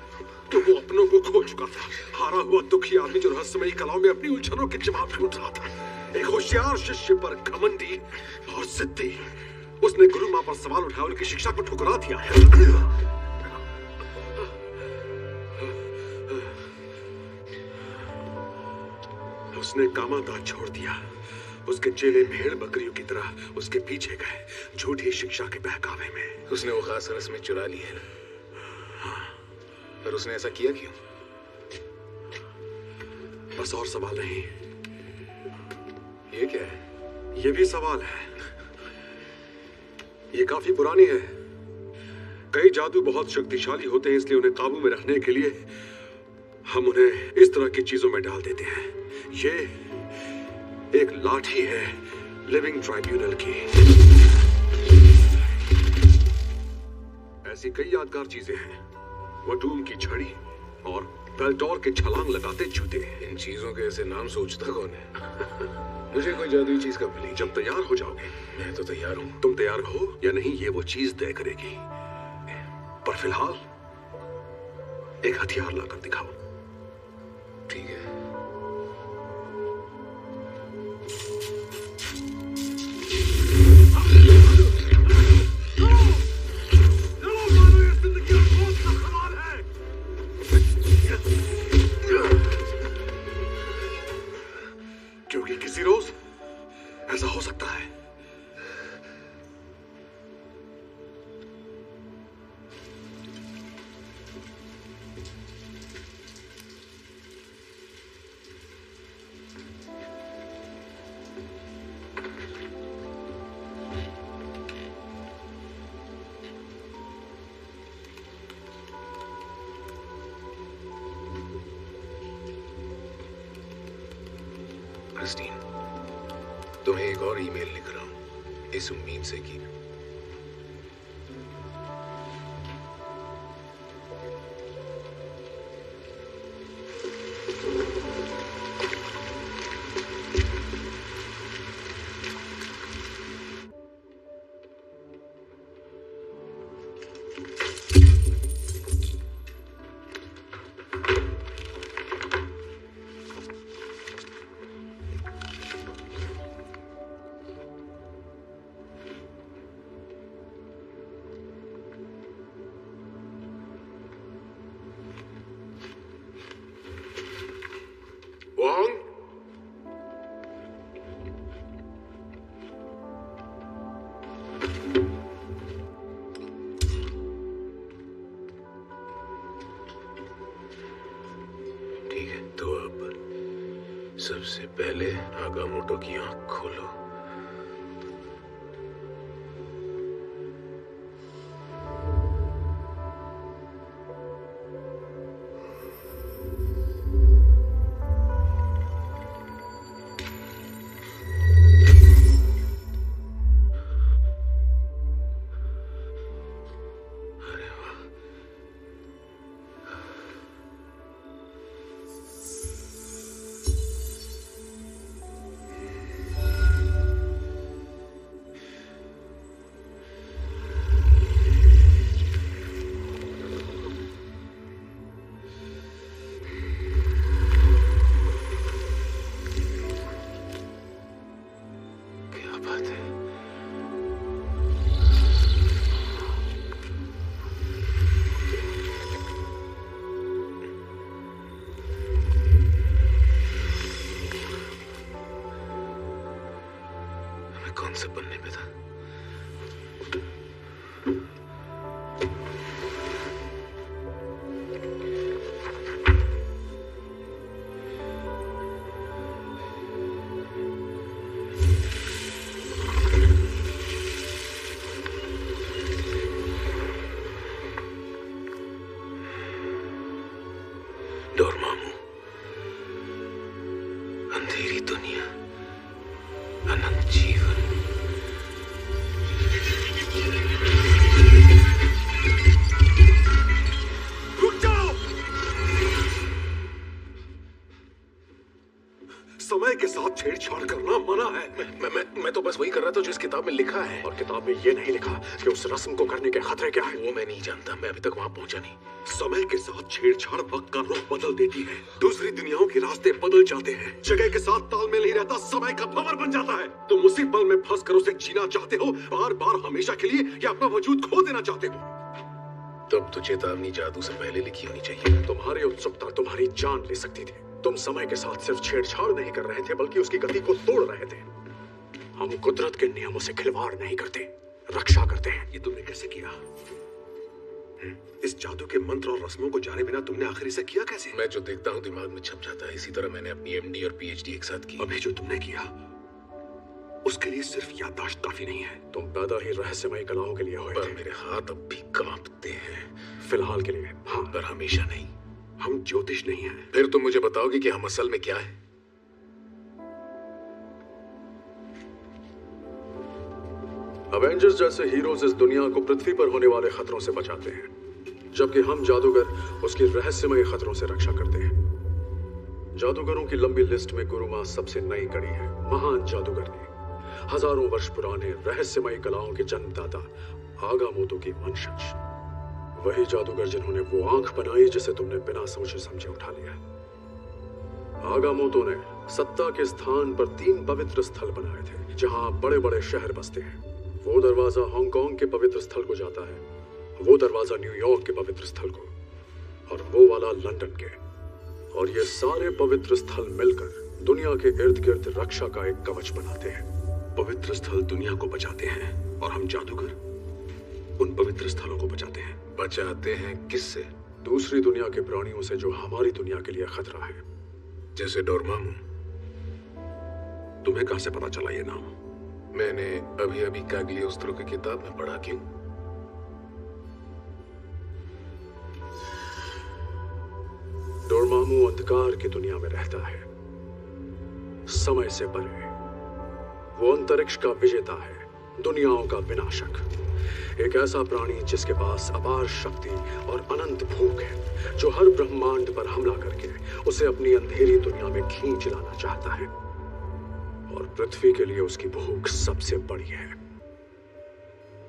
तो वो अपनों को खो चुका था। हारा हुआ दुखी आदमी जो रहस्यमयी कलाओं में अपनी उलझनों के जवाब ढूंढ रहा था। एक होशियार शिष्य पर घमंडी और जिद्दी उसने गुरु मां पर सवाल उठाया, उनकी शिक्षा को ठुकरा दिया। उसने कामादार छोड़ दिया। उसके चेले भेड़ बकरियों की तरह उसके पीछे गए, झूठी शिक्षा के बहकावे में। उसने वो खास रस्में चुरा ली है। पर उसने ऐसा किया क्यों? बस और सवाल नहीं। ये क्या है? ये भी सवाल है। ये काफी पुरानी है। कई जादू बहुत शक्तिशाली होते हैं, इसलिए उन्हें काबू में रखने के लिए हम उन्हें इस तरह की चीजों में डाल देते हैं। ये एक लाठी है लिविंग ट्राइब्यूनल की। ऐसी कई यादगार चीजें हैं। वटूम की छड़ी और बेल्टोर के छलांग लगाते जूते। इन चीजों के ऐसे नाम सोचता कौन है? मुझे कोई जादुई चीज कब मिली? जब तैयार हो जाओगे। मैं तो तैयार हूँ। तुम तैयार हो या नहीं ये वो चीज तय करेगी। पर फिलहाल एक हथियार लाकर दिखाओ। ठीक है। क्योंकि किसी रोज ऐसा हो सकता है। क्रिस्टीन, तुम्हें एक और ईमेल लिख रहा हूं इस उम्मीद से कि वांग, ठीक है, तो अब सबसे पहले आगामोटो की आंख खोलो। कौन से बनने पे था? डोरमामू, अंधेरी दुनिया, अनंत जीवन। रुक जाओ! समय के साथ छेड़छाड़ करना मना है। मैं तो बस वही कर रहा था जो इस किताब में लिखा है। और किताब में ये नहीं लिखा कि उस रस्म को करने के खतरे क्या है। वो मैं नहीं जानता, मैं अभी तक वहां पहुंचा नहीं। समय के साथ छेड़छाड़ वक्त का रुख बदल देती है। दूसरी दुनियाओं के रास्ते बदल जाते हैं। जगह के साथ तालमेल नहीं रहता, समय का भंवर बन जाता है। तुम उसी पल में फंस कर उसे जीना चाहते हो, बार बार हमेशा के लिए, या अपना वजूद खो देना चाहते हो। तब तो चेतावनी जादू से पहले लिखी होनी चाहिए। तुम्हारी उत्सुकता तुम्हारी जान ले सकती थी। तुम समय के साथ सिर्फ छेड़छाड़ नहीं कर रहे थे, बल्कि उसकी गति को तोड़ रहे थे। हम कुदरत के नियमों से खिलवाड़ नहीं करते, रक्षा करते हैं। ये तुमने कैसे किया? इस जादू के मंत्र और रस्मों को जाने बिना तुमने आखिर इसे किया कैसे? मैं जो देखता हूँ दिमाग में छप जाता है। इसी तरह मैंने अपनी एमडी और पीएचडी एक साथ की। अभी जो तुमने किया उसके लिए सिर्फ याददाश्त काफी नहीं है। तुम पैदा ही रहस्यमयी कलाओं के लिए हुए पर थे। मेरे हाथ अब भी कांपते हैं। फिलहाल के लिए हाँ, पर हमेशा नहीं। हम ज्योतिष नहीं हैं। फिर तुम मुझे बताओगे कि हम असल में क्या है? अवेंजर्स जैसे हीरोज इस दुनिया को पृथ्वी पर होने वाले खतरों से बचाते हैं, जबकि हम जादूगर उसकी रहस्यमय खतरों से रक्षा करते हैं। जादूगरों की लंबी लिस्ट में गुरुमा सबसे नई कड़ी है। महान जादूगर ने हजारों वर्ष पुराने रहस्यमयी कलाओं के जन्मदाता आगामोतो की वंशज, वही जादूगर जिन्होंने वो आंख बनाई जिसे तुमने बिना सोचे समझे उठा लिया। आगामोतो ने सत्ता के स्थान पर 3 पवित्र स्थल बनाए थे, जहां बड़े बड़े शहर बसते हैं। वो दरवाजा हांगकांग के पवित्र स्थल को जाता है, वो दरवाजा न्यूयॉर्क के पवित्र स्थल को, और वो वाला लंदन के। और ये सारे पवित्र स्थल मिलकर दुनिया के इर्द गिर्द रक्षा का एक कवच बनाते हैं। पवित्र स्थल दुनिया को बचाते हैं और हम जादूगर उन पवित्र स्थलों को बचाते हैं। बचाते हैं किससे? दूसरी दुनिया के प्राणियों से जो हमारी दुनिया के लिए खतरा है। जैसे डोरमामू। तुम्हें कहां से पता चला ये नाम? मैंने अभी अभी काग्लियोस्त्रो की किताब में पढ़ा। क्यों? डोरमामू अंधकार की दुनिया में रहता है। समय से परे। वो अंतरिक्ष का विजेता है, दुनियाओं का विनाशक, एक ऐसा प्राणी जिसके पास अपार शक्ति और अनंत भूख है, जो हर ब्रह्मांड पर हमला करके उसे अपनी अंधेरी दुनिया में खींच लाना चाहता है। और पृथ्वी के लिए उसकी भूख सबसे बड़ी है।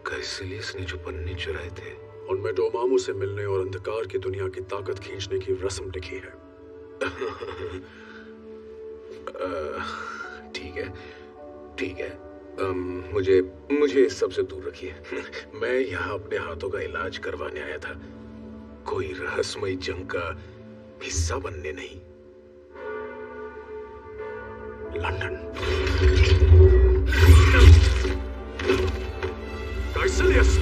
कैसिलियस ने जो पन्ने चुराए थे, उनमें डोमामू से मिलने और अंधकार की दुनिया की ताकत खींचने की रस्म लिखी है। ठीक है, ठीक है। मुझे इस सबसे दूर रखिए। मैं यहाँ अपने हाथों का इलाज करवाने आया था, कोई रहस्यमयी जंग का हिस्सा बनने नहीं। लंदन। कैसिलियस!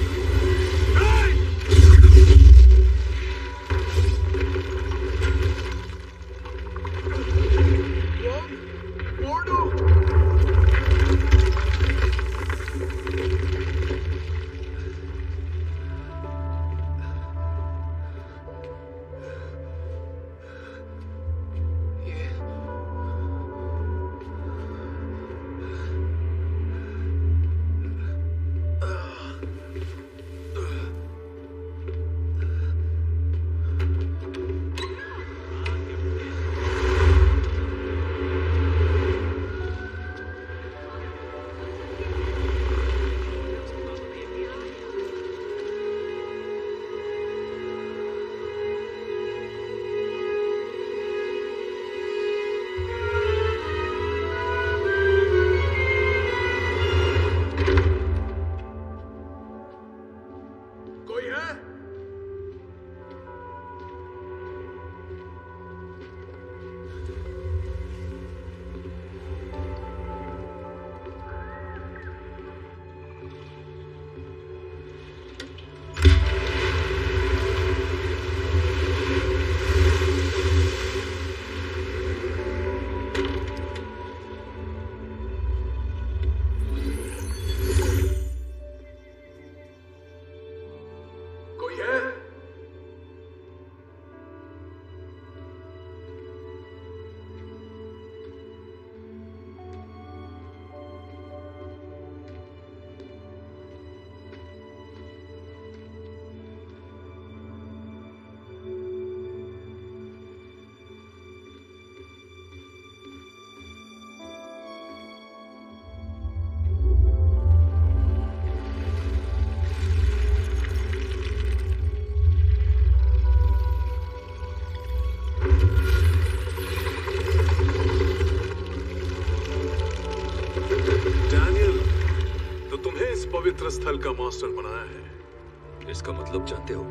पवित्र स्थल का मास्टर बनाया है। इसका मतलब जानते हो?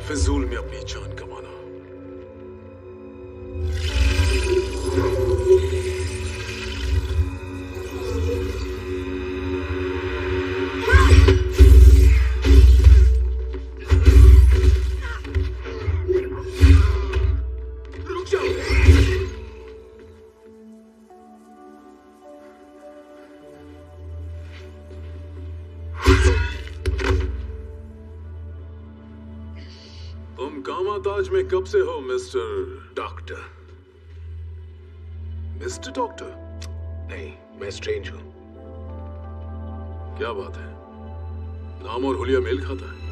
फिजूल में अपनी जान कमाना। कामाताज में कब से हो मिस्टर डॉक्टर? Mister doctor? नहीं, मैं स्ट्रेंज हूं। क्या बात है, नाम और हुलिया मेल खाता है।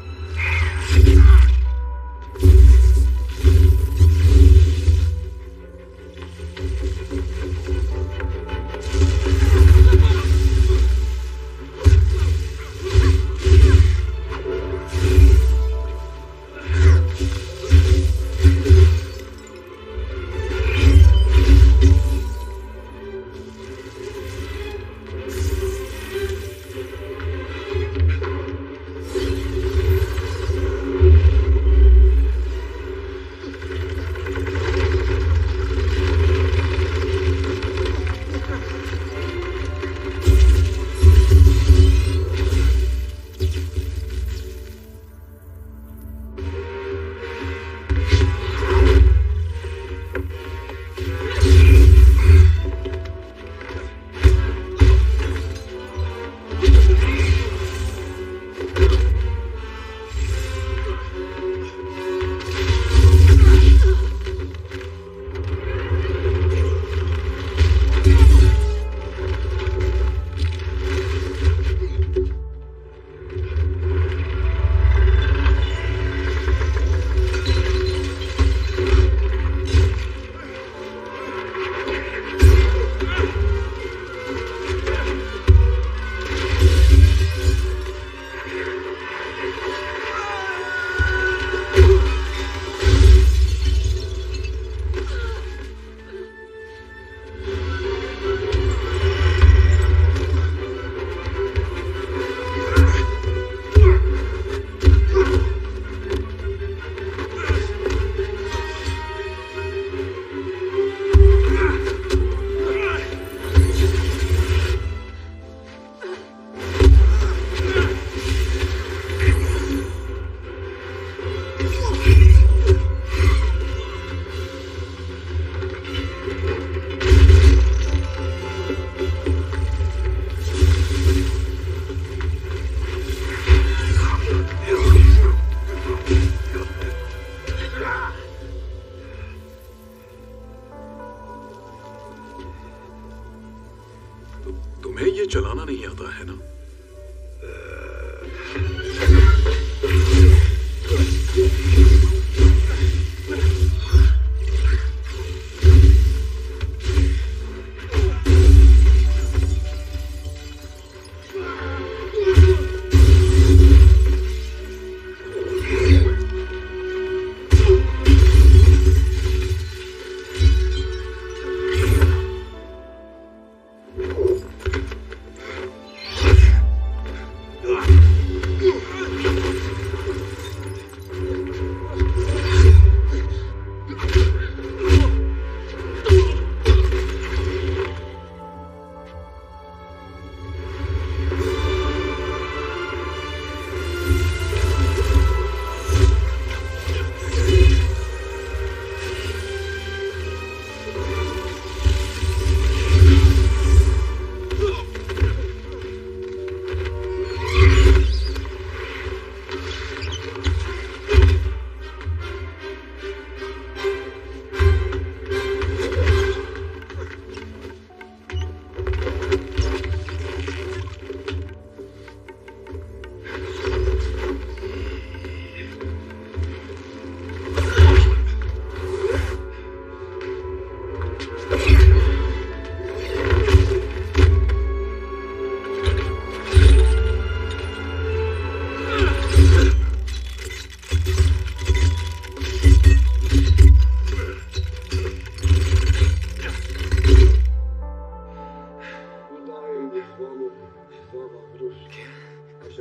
ओ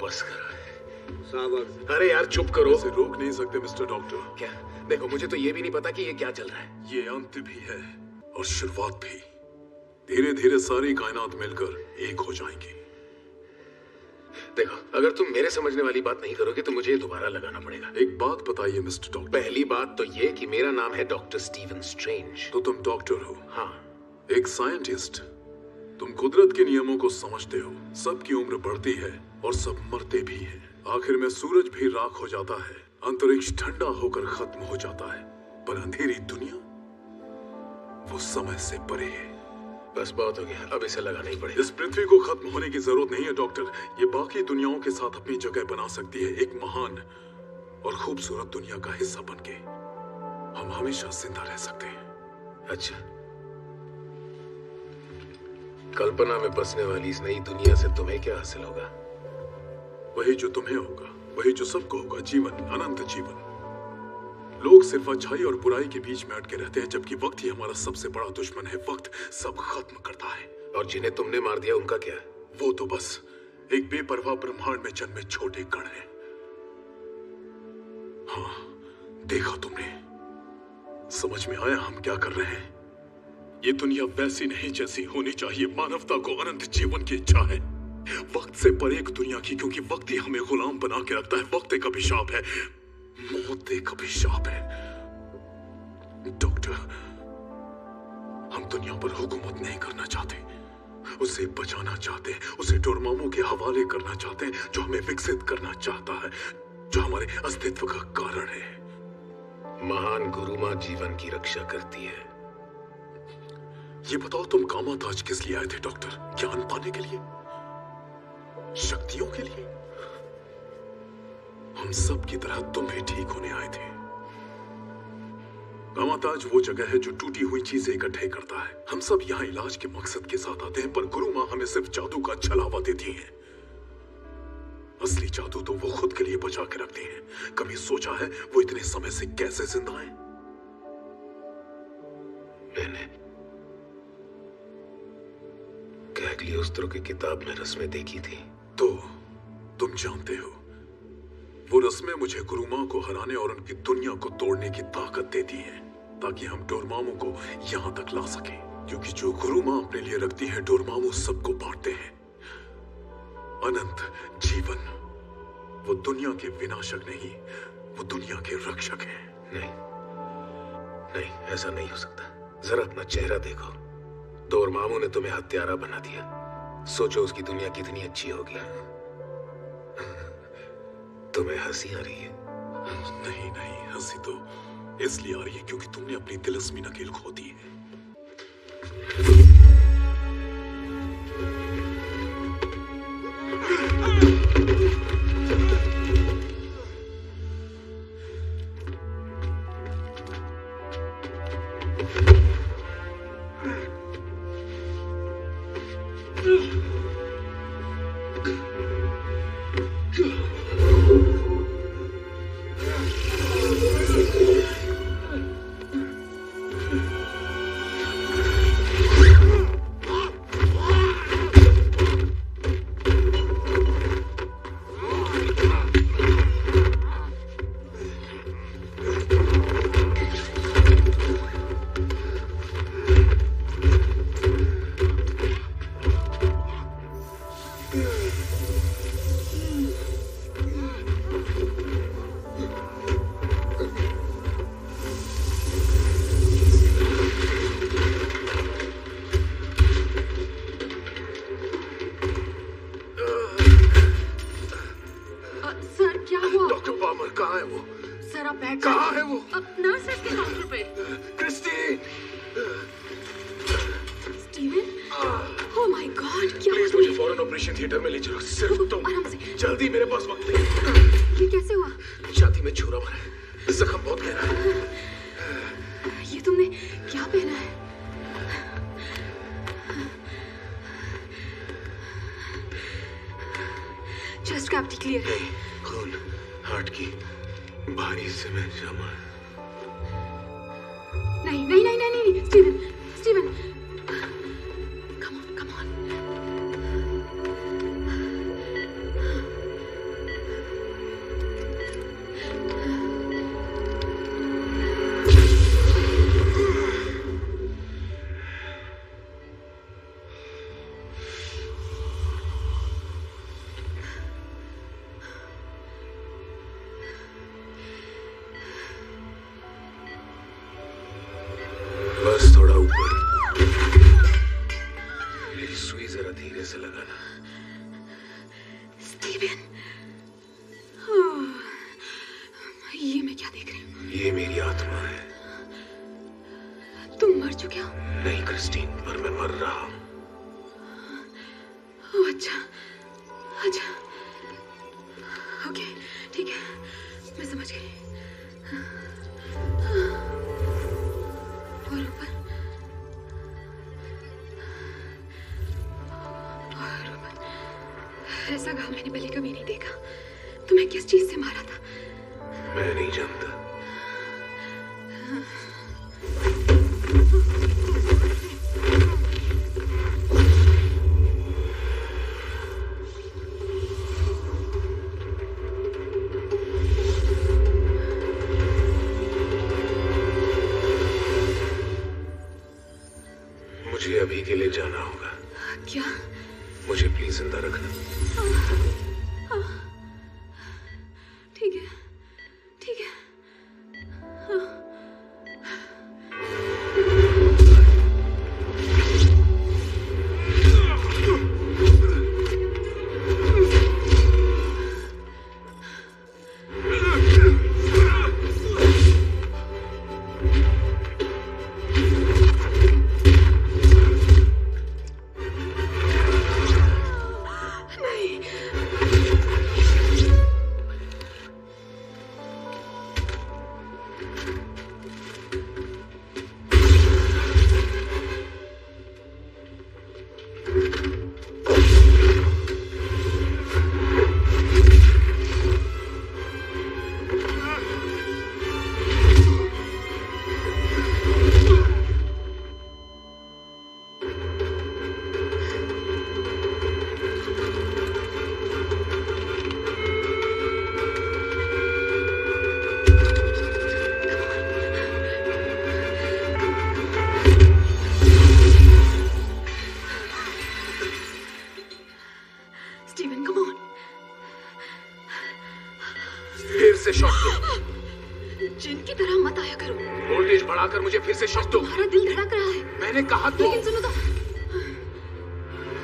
बस करो। अरे यार चुप करो। इसे रोक नहीं सकते मिस्टर डॉक्टर। क्या? देखो मुझे तो ये भी नहीं पता कि ये क्या चल रहा है। ये अंत भी है और शुरुआत भी। धीरे धीरे सारी कायनात मिलकर एक हो जाएंगी। देखो अगर तुम मेरे समझने वाली बात नहीं करोगे तो मुझे दोबारा लगाना पड़ेगा। एक बात बताइए मिस्टर डॉक्टर। पहली बात तो ये कि मेरा नाम है डॉक्टर स्टीवन स्ट्रेंज। तो तुम डॉक्टर हो? हाँ। एक साइंटिस्ट। तुम कुदरत के नियमों को समझते हो। सबकी उम्र बढ़ती है और सब मरते भी हैं। आखिर में सूरज भी राख हो जाता है, अंतरिक्ष ठंडा होकर खत्म हो जाता है, पर अंधेरी दुनिया वो समय से परे है। बस बहुत हो गया, अब इसे लगाना ही पड़ेगा। इस पृथ्वी को खत्म होने की जरूरत नहीं है डॉक्टर। ये बाकी दुनियाओं के साथ अपनी जगह बना सकती है, एक महान और खूबसूरत दुनिया का हिस्सा बनके। हम हमेशा जिंदा रह सकते हैं। अच्छा, कल्पना में बसने वाली इस नई दुनिया से तुम्हें क्या हासिल होगा? वही जो तुम्हें होगा, वही जो सबको होगा, जीवन, अनंत जीवन। लोग सिर्फ अच्छाई और बुराई के बीच में अटके रहते हैं, जबकि वक्त ही हमारा सबसे बड़ा दुश्मन है। वक्त सब खत्म करता है। और जिन्हें तुमने मार दिया उनका क्या? वो तो बस एक बेपरवाह ब्रह्मांड में जन्मे छोटे कण हैं। हाँ, देखा तुमने? समझ में आया हम क्या कर रहे हैं? ये दुनिया वैसी नहीं जैसी होनी चाहिए। मानवता को अनंत जीवन की इच्छा है, वक्त से परे एक दुनिया की, क्योंकि वक्त ही हमें गुलाम बना के रखता है। वक्त एक अभिशाप है, मौत एक अभिशाप है। डॉक्टर, हम दुनिया पर हुकूमत नहीं करना चाहते, उसे बचाना चाहते हैं, उसे डोरमामू के हवाले करना चाहते हैं, जो हमें विकसित करना चाहता है, जो हमारे अस्तित्व का कारण है। महान गुरुमा जीवन की रक्षा करती है। ये बताओ, तुम कामाताज किस लिए आए थे डॉक्टर? ज्ञान पाने के लिए? शक्तियों के लिए? हम सब की तरह तुम भी ठीक होने आए थे। कामाताज वो जगह है जो टूटी हुई चीजें इकट्ठे करता है। हम सब यहाँ इलाज के मकसद के साथ आते हैं, पर गुरु माँ हमें सिर्फ जादू का छलावा देती हैं। असली जादू तो वो खुद के लिए बचा के रखती हैं। कभी सोचा है वो इतने समय से कैसे जिंदा हैं? मैंने कैग्लियोस्त्रो की किताब में रस्में देखी थी। तो तुम जानते हो, वो रस्में मुझे गुरु माँ को हराने और उनकी दुनिया को तोड़ने की ताकत देती हैं, ताकि हम डोरमामू को यहाँ तक ला सके। क्योंकि जो गुरु माँ अपने लिए रखती है, डोरमामू सबको बांटते हैं। अनंत जीवन। वो दुनिया के विनाशक नहीं, वो दुनिया के रक्षक हैं। नहीं, नहीं, ऐसा नहीं हो सकता। जरा अपना चेहरा देखो। डोरमामू ने तुम्हें हत्यारा बना दिया। सोचो उसकी दुनिया कितनी अच्छी होगी। तुम्हें हंसी आ रही है? नहीं नहीं, हंसी तो इसलिए आ रही है क्योंकि तुमने अपनी तिलस्मी नकेल खो दी है। पर मैं मर रहा हूं। ओह अच्छा, अच्छा, ओके, ठीक है, मैं समझ गई। और ऊपर, ऐसा घाव मैंने पहले कभी नहीं देखा। तुम्हें किस चीज से मारा था? मैं नहीं जानता। मुझे अभी के लिए जाना होगा। क्या? मुझे प्लीज जिंदा रखना। ठीक है, ठीक है। Steven, come on. फिर से शॉक दो। जिन की तरह मत आया करो। वोल्टेज बढ़ाकर मुझे फिर से शॉक दो। तुम्हारा दिल धड़क रहा है। मैंने कहा तो। लेकिन सुनो तो।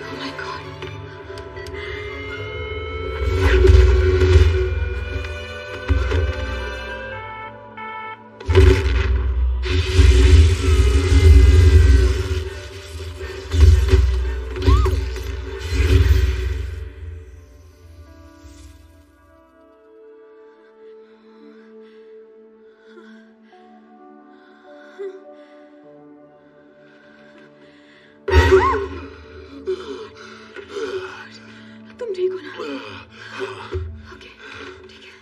Oh my God. तुम ठीक हो ना? ओके, ठीक है।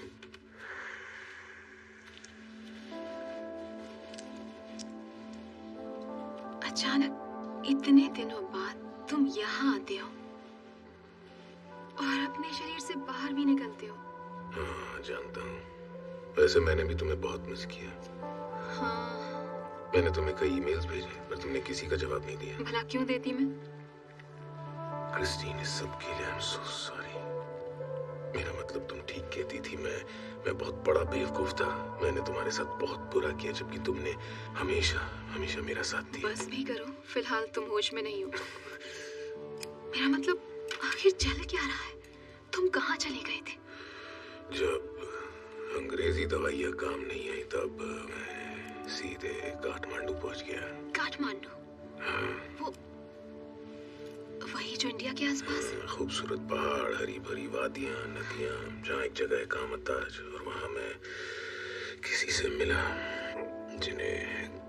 अचानक इतने दिनों बाद तुम यहाँ आते हो और अपने शरीर से बाहर भी निकलते हो। हाँ, जानता हूँ। वैसे मैंने भी तुम्हें बहुत मिस किया। हाँ। मैंने तुम्हें कई ईमेल्स भेजे पर तुमने किसी का जवाब नहीं दिया। भला क्यों देती मैं? क्रिस्टीन, इस सब के लिए आई एम सो सॉरी। मेरा मतलब तुम ठीक कहती थी। मैं बहुत बड़ा बेवकूफ था। मैंने तुम्हारे साथ बहुत बुरा किया जबकि तुमने हमेशा हमेशा मेरा साथ दिया। बस भी करो, फिलहाल तुम होश में नहीं हो। मेरा मतलब आखिर चल क्या रहा है? तुम कहाँ चले गए थे? जब अंग्रेजी दवाइयाँ काम नहीं आई तब मैं सीधे काठमांडू पहुंच गया। काठमांडू? हाँ। वो वही जो इंडिया के आसपास है? खूबसूरत पहाड़, हरी भरी वादियाँ, नदियाँ, जहाँ एक जगह है कामताज। और वहाँ मैं किसी से मिला जिन्हें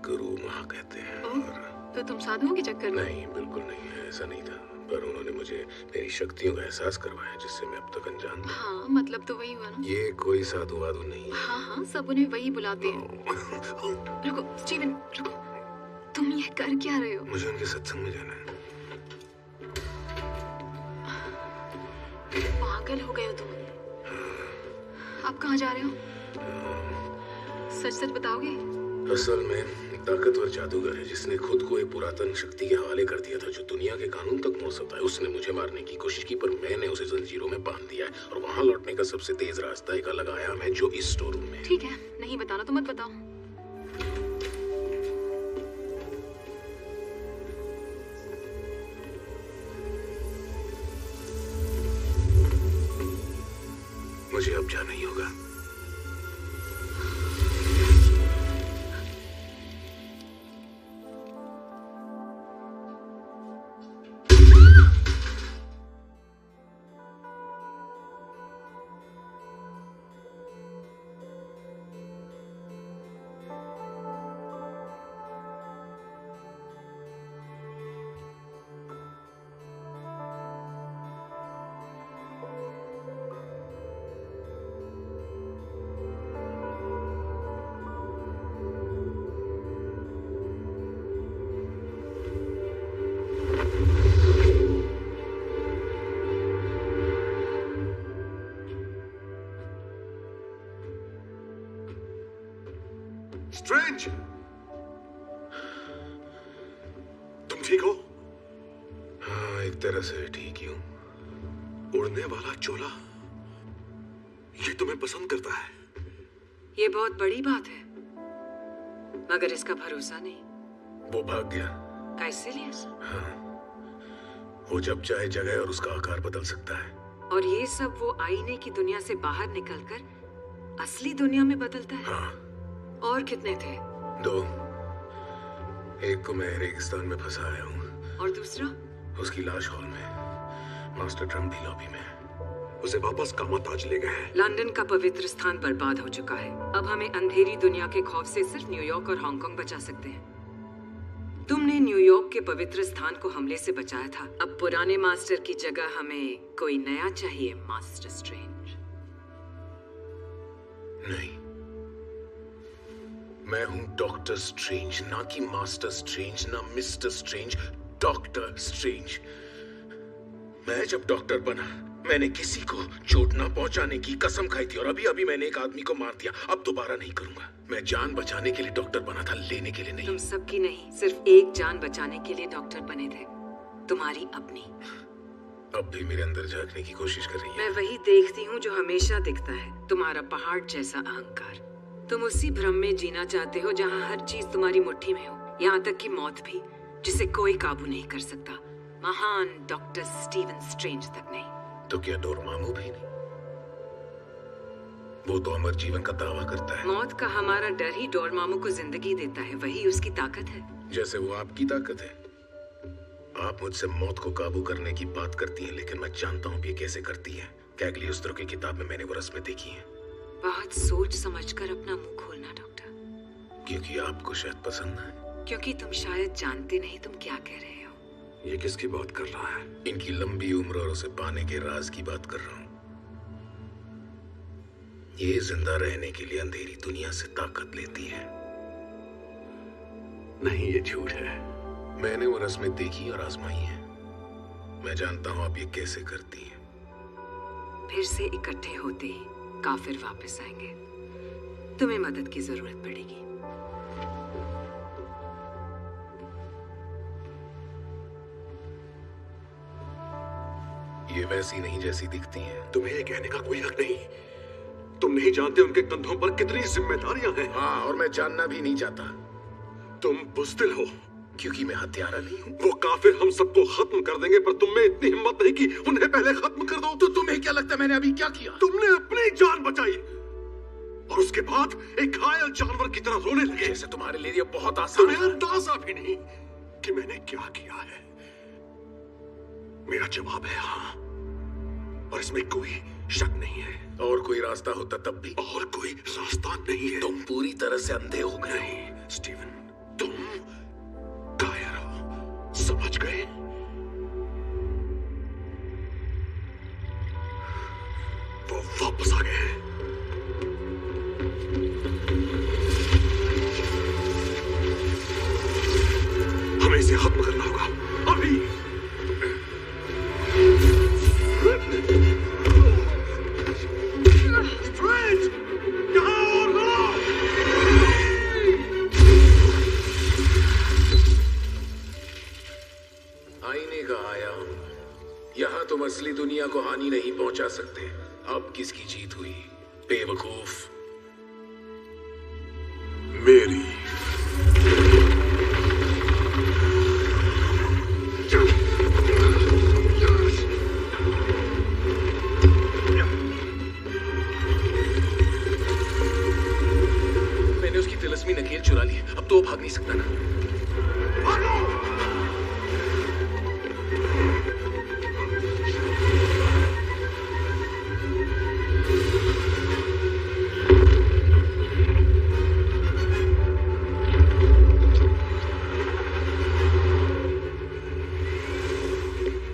गुरु माँ कहते हैं। और तो तुम साधुओं के चक्कर में? नहीं, बिल्कुल नहीं है, ऐसा नहीं था। पर उन्होंने मुझे मेरी शक्तियों का एहसास करवाया जिससे मैं अब तक अनजान था। हाँ, मतलब तो वही हुआ ना? ये कोई साधु वाधु नहीं है। हाँ हाँ, सब उन्हें वही बुलाते हैं। रुको स्टीवन, रुको। तुम ये कर क्या रहे हो? मुझे उनके सत्संग में जाना है। पागल हो गए हो तुम? आप कहाँ जा रहे हो? सच सच बताओगे? असल में एक ताकतवर जादूगर है जिसने खुद को एक पुरातन शक्ति के हवाले कर दिया था जो दुनिया के कानून तक मोड़ सकता है। उसने मुझे मारने की कोशिश की पर मैंने उसे जंजीरों में बांध दिया है और वहां लौटने का सबसे तेज रास्ता एक अलग आयाम है जो इस स्टोर रूम में है। ठीक है, नहीं बताना तो मत बताओ। मुझे अब जाना ही होगा। स्ट्रेंज, तुम ठीक हो? हाँ, एक तरह से ठीक ही हूँ। उड़ने वाला चोला, ये तुम्हें पसंद करता है? ये बहुत बड़ी बात है, मगर इसका भरोसा नहीं। वो भाग गया। काइसिलियस? हाँ, वो जब चाहे जगह और उसका आकार बदल सकता है। और ये सब वो आईने की दुनिया से बाहर निकलकर असली दुनिया में बदलता है। हाँ। और कितने थे? 2। एक को मैं रेगिस्तान में फंसाया हूँ। और दूसरा? उसकी लाश हॉल में, मास्टर ट्रम्प भी लॉबी में। उसे वापस कामाताज ले गए हैं। लंदन का पवित्र स्थान बर्बाद हो चुका है। अब हमें अंधेरी दुनिया के खौफ से सिर्फ न्यूयॉर्क और हांगकांग बचा सकते हैं। तुमने न्यूयॉर्क के पवित्र स्थान को हमले से बचाया था। अब पुराने मास्टर की जगह हमें कोई नया चाहिए, मास्टर स्ट्रेंज। नहीं, मैं हूं डॉक्टर स्ट्रेंज, ना कि मास्टर स्ट्रेंज, ना मिस्टर स्ट्रेंज, डॉक्टर स्ट्रेंज। मैं जब डॉक्टर बना, मैंने किसी को चोट ना पहुंचाने की कसम खाई थी, और अभी मैंने एक आदमी को मार दिया। अब दोबारा नहीं करूंगा। मैं जान बचाने के लिए डॉक्टर बना था, लेने के लिए नहीं। तुम सबकी नहीं, सिर्फ एक जान बचाने के लिए डॉक्टर बने थे, तुम्हारी अपनी। अब भी मेरे अंदर झांकने की कोशिश कर रही है। मैं वही देखती हूँ जो हमेशा दिखता है, तुम्हारा पहाड़ जैसा अहंकार। तुम उसी भ्रम में जीना चाहते हो जहाँ हर चीज तुम्हारी मुट्ठी में हो, यहाँ तक कि मौत भी, जिसे कोई काबू नहीं कर सकता। महान डॉक्टर स्टीवन स्ट्रेंज तक नहीं। तो क्या डोरमामू भी नहीं? वो तो अमर जीवन का दावा करता है। मौत का हमारा डर ही डोरमामू को जिंदगी देता है, वही उसकी ताकत है। जैसे वो आपकी ताकत है। आप मुझसे मौत को काबू करने की बात करती हैं, लेकिन मैं जानता हूँ ये कैसे करती है। कैग्लियोस्त्रो की किताब में मैंने वो रस्में देखी हैं। बहुत सोच समझकर अपना मुंह खोलना डॉक्टर, क्योंकि आपको शायद पसंद ना है। क्योंकि तुम शायद जानते नहीं तुम क्या कह रहे हो। ये किसकी बात कर रहा है? इनकी लंबी उम्र और उसे पाने के राज की बात कर रहा हूँ। ये जिंदा रहने के लिए अंधेरी दुनिया से ताकत लेती है। नहीं, ये झूठ है। मैंने वो रस्में देखी और आजमाई हैं। मैं जानता हूँ आप ये कैसे करती हैं। फिर से इकट्ठे होते ही काफिर वापस आएंगे। तुम्हें मदद की जरूरत पड़ेगी। ये वैसी नहीं जैसी दिखती है। तुम्हें ये कहने का कोई हक नहीं। तुम नहीं जानते उनके कंधों पर कितनी जिम्मेदारियां हैं। हाँ, और मैं जानना भी नहीं चाहता। तुम बुज़दिल हो। क्योंकि मैं हत्यारा नहीं हूँ। वो काफिर हम सबको खत्म कर देंगे, पर तुम में इतनी हिम्मत नहीं कि उन्हें पहले खत्म कर दो। तो तुम्हें क्या लगता है मैंने अभी क्या किया? तुमने अपनी जान बचाई और उसके बाद एक घायल जानवर की तरह रोने लगे। जैसे तुम्हारे लिए ये बहुत आसान तुम्हें है। अंदाजा भी नहीं कि मैंने क्या किया है। मेरा जवाब है हाँ, और इसमें कोई शक नहीं है। और कोई रास्ता होता तब भी? और कोई रास्ता नहीं है। तुम पूरी तरह से अंधे हो गए। नहीं स्टीवन, तुम कायर हो, समझ गए? वो वापस आ गए हैं। हमें इसे खत्म करना होगा अभी। स्ट्रेंज, यहाँ और लो। आईने का आयाम। यहाँ तुम असली दुनिया को हानि नहीं पहुंचा सकते। अब किसकी जीत हुई? बेवकूफ। मेरी। मैंने उसकी तिलस्मी नकेल चुरा ली। अब तो वो भाग नहीं सकता ना।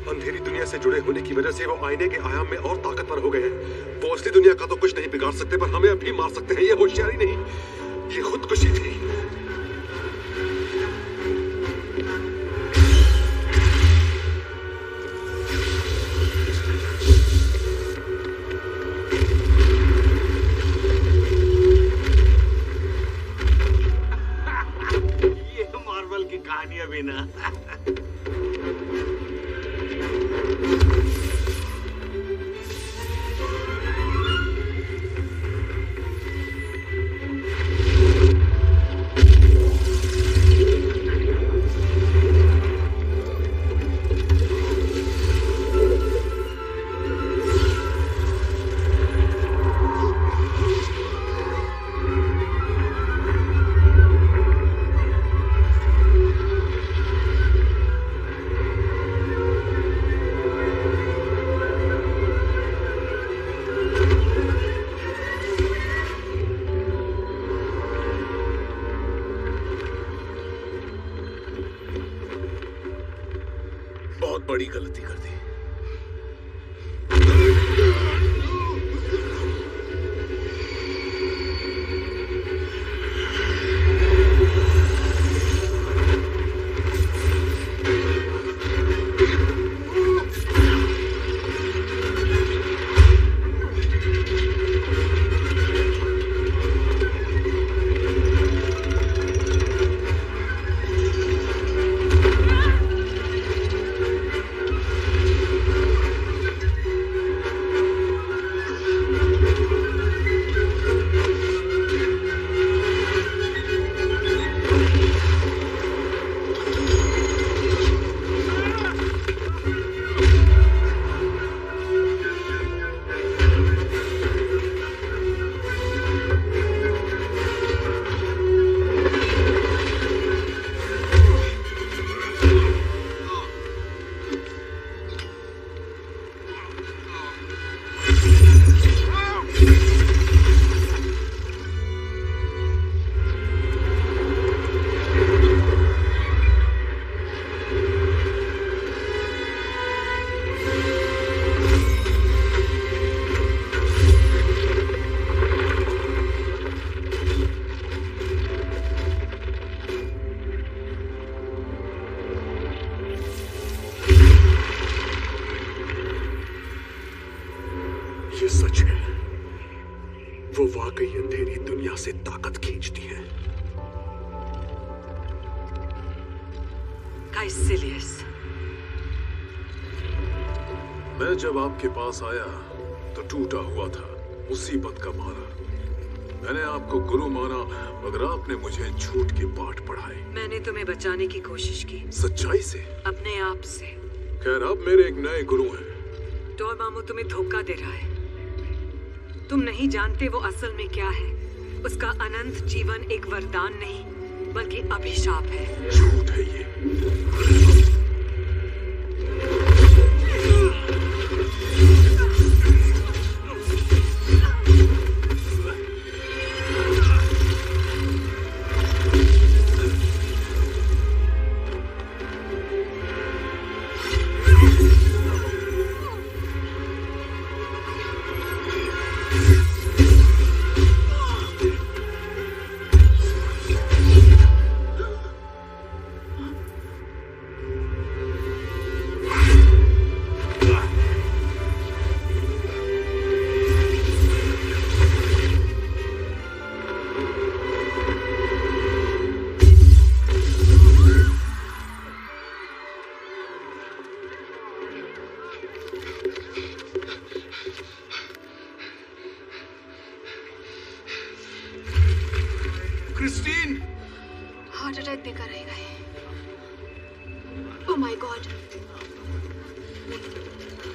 अंधेरी दुनिया से जुड़े होने की वजह से वो आईने के आयाम में और ताकतवर हो गए हैं। वो असली दुनिया का तो कुछ नहीं बिगाड़ सकते, पर हमें अभी मार सकते हैं। ये होशियारी नहीं, ये खुदकुशी थी। बहुत बड़ी गलती कर दी। ये सच है, वो वाकई अंधेरी दुनिया से ताकत खींचती है। काइसिलियस, मैं जब आपके पास आया तो टूटा हुआ था, मुसीबत का मारा। मैंने आपको गुरु माना, मगर आपने मुझे झूठ के पाठ पढ़ाए। मैंने तुम्हें बचाने की कोशिश की, सच्चाई से, अपने आप से। खैर, अब मेरे एक नए गुरु हैं। डोरमामू तुम्हें धोखा दे रहा है। तुम नहीं जानते वो असल में क्या है। उसका अनंत जीवन एक वरदान नहीं बल्कि अभिशाप है। झूठ है ये। क्रिस्टीन! हार्ट अटैक देकर रह गए। Oh my God.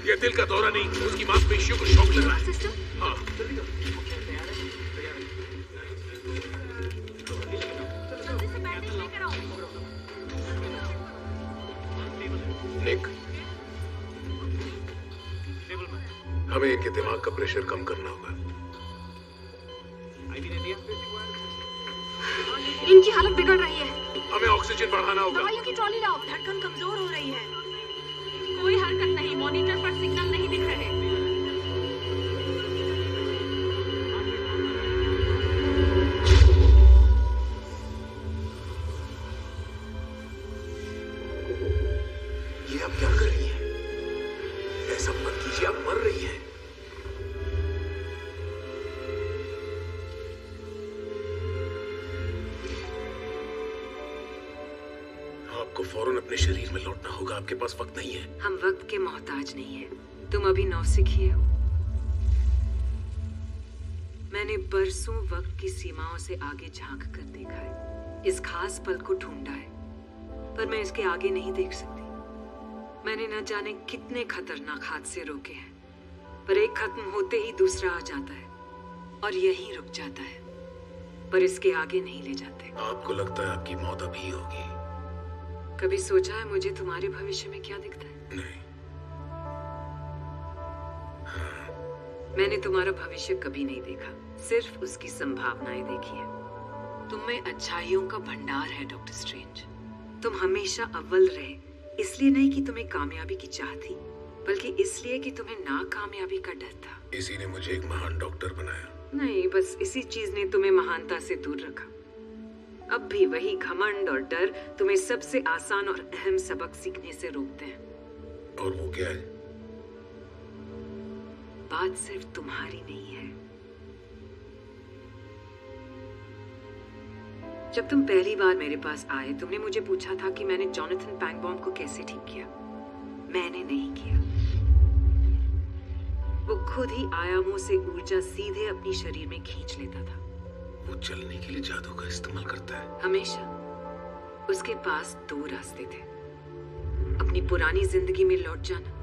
ये दिल का दौरा नहीं, उसकी मांसपेशियों को शॉक लगा है। सिस्टम? हाँ। निक, हमें इनके दिमाग का प्रेशर कम करना होगा। इनकी हालत बिगड़ रही है। हमें ऑक्सीजन बढ़ाना होगा। दवाइयों की ट्रॉली लाओ। धड़कन कमजोर हो रही है। कोई हरकत नहीं, मॉनिटर पर सिग्नल नहीं दिख रहे। ये अब क्या कर रही है? ऐसा मत कीजिए, आप मर रही है। आपको फौरन अपने शरीर में लौटना होगा, आपके पास वक्त नहीं है। हम वक्त के मोहताज नहीं है। तुम अभी नौसिखिए हो। मैंने बरसों वक्त की सीमाओं से आगे झांक कर देखा है। इस खास पल को ढूंढा है, पर मैं इसके आगे नहीं देख सकती। मैंने न जाने कितने खतरनाक हादसे रोके हैं, पर एक खत्म होते ही दूसरा आ जाता है और यहीं रुक जाता है, पर इसके आगे नहीं ले जाते। आपको लगता है आपकी मौत अभी होगी? कभी सोचा है मुझे तुम्हारे भविष्य में क्या दिखता है? नहीं। मैंने तुम्हारा भविष्य कभी नहीं देखा, सिर्फ उसकी संभावनाएं देखी है। तुम में अच्छाइयों का भंडार है डॉक्टर स्ट्रेंज। तुम हमेशा अव्वल रहे, इसलिए नहीं कि तुम्हें कामयाबी की चाह थी, बल्कि इसलिए कि तुम्हें नाकामयाबी का डर था। इसी ने मुझे एक महान डॉक्टर बनाया। नहीं, बस इसी चीज ने तुम्हें महानता से दूर रखा। अब भी वही घमंड और डर तुम्हें सबसे आसान और अहम सबक सीखने से रोकते हैं। और वो क्या है? बात सिर्फ तुम्हारी नहीं है। जब तुम पहली बार मेरे पास आए, तुमने मुझे पूछा था कि मैंने जॉनथन पैंगबॉम को कैसे ठीक किया। मैंने नहीं किया। वो खुद ही आयामों से ऊर्जा सीधे अपनी शरीर में खींच लेता था। वो चलने के लिए जादू का इस्तेमाल करता है? हमेशा। उसके पास दो रास्ते थे, अपनी पुरानी जिंदगी में लौट जाना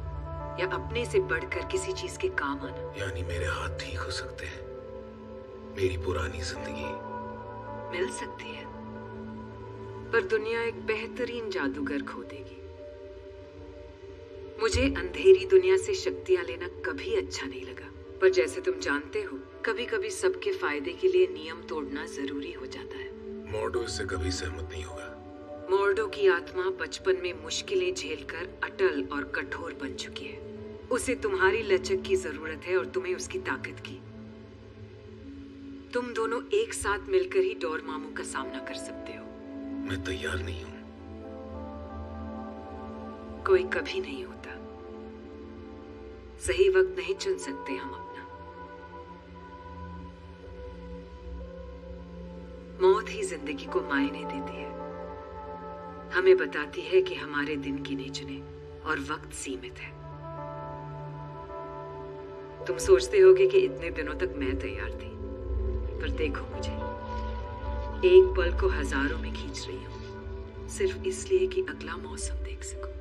या अपने से बढ़कर किसी चीज के काम आना। यानी मेरे हाथ ठीक हो सकते हैं, मेरी पुरानी जिंदगी मिल सकती है, पर दुनिया एक बेहतरीन जादूगर खो देगी। मुझे अंधेरी दुनिया से शक्तियां लेना कभी अच्छा नहीं लगा, पर जैसे तुम जानते हो, कभी कभी सबके फायदे के लिए नियम तोड़ना जरूरी हो जाता है। मॉर्डो इससे कभी सहमत नहीं होगा। मॉर्डो की आत्मा बचपन में मुश्किलें झेलकर अटल और कठोर बन चुकी है। उसे तुम्हारी लचक की जरूरत है और तुम्हें उसकी ताकत की। तुम दोनों एक साथ मिलकर ही डोरमामू का सामना कर सकते हो। मैं तैयार नहीं हूं। कोई कभी नहीं होता। सही वक्त नहीं चुन सकते हम अपना। मौत ही जिंदगी को मायने देती है। हमें बताती है कि हमारे दिन गिने चुने और वक्त सीमित है। तुम सोचते होगे कि इतने दिनों तक मैं तैयार थी, पर देखो मुझे, एक पल को हजारों में खींच रही हूं, सिर्फ इसलिए कि अगला मौसम देख सकूं।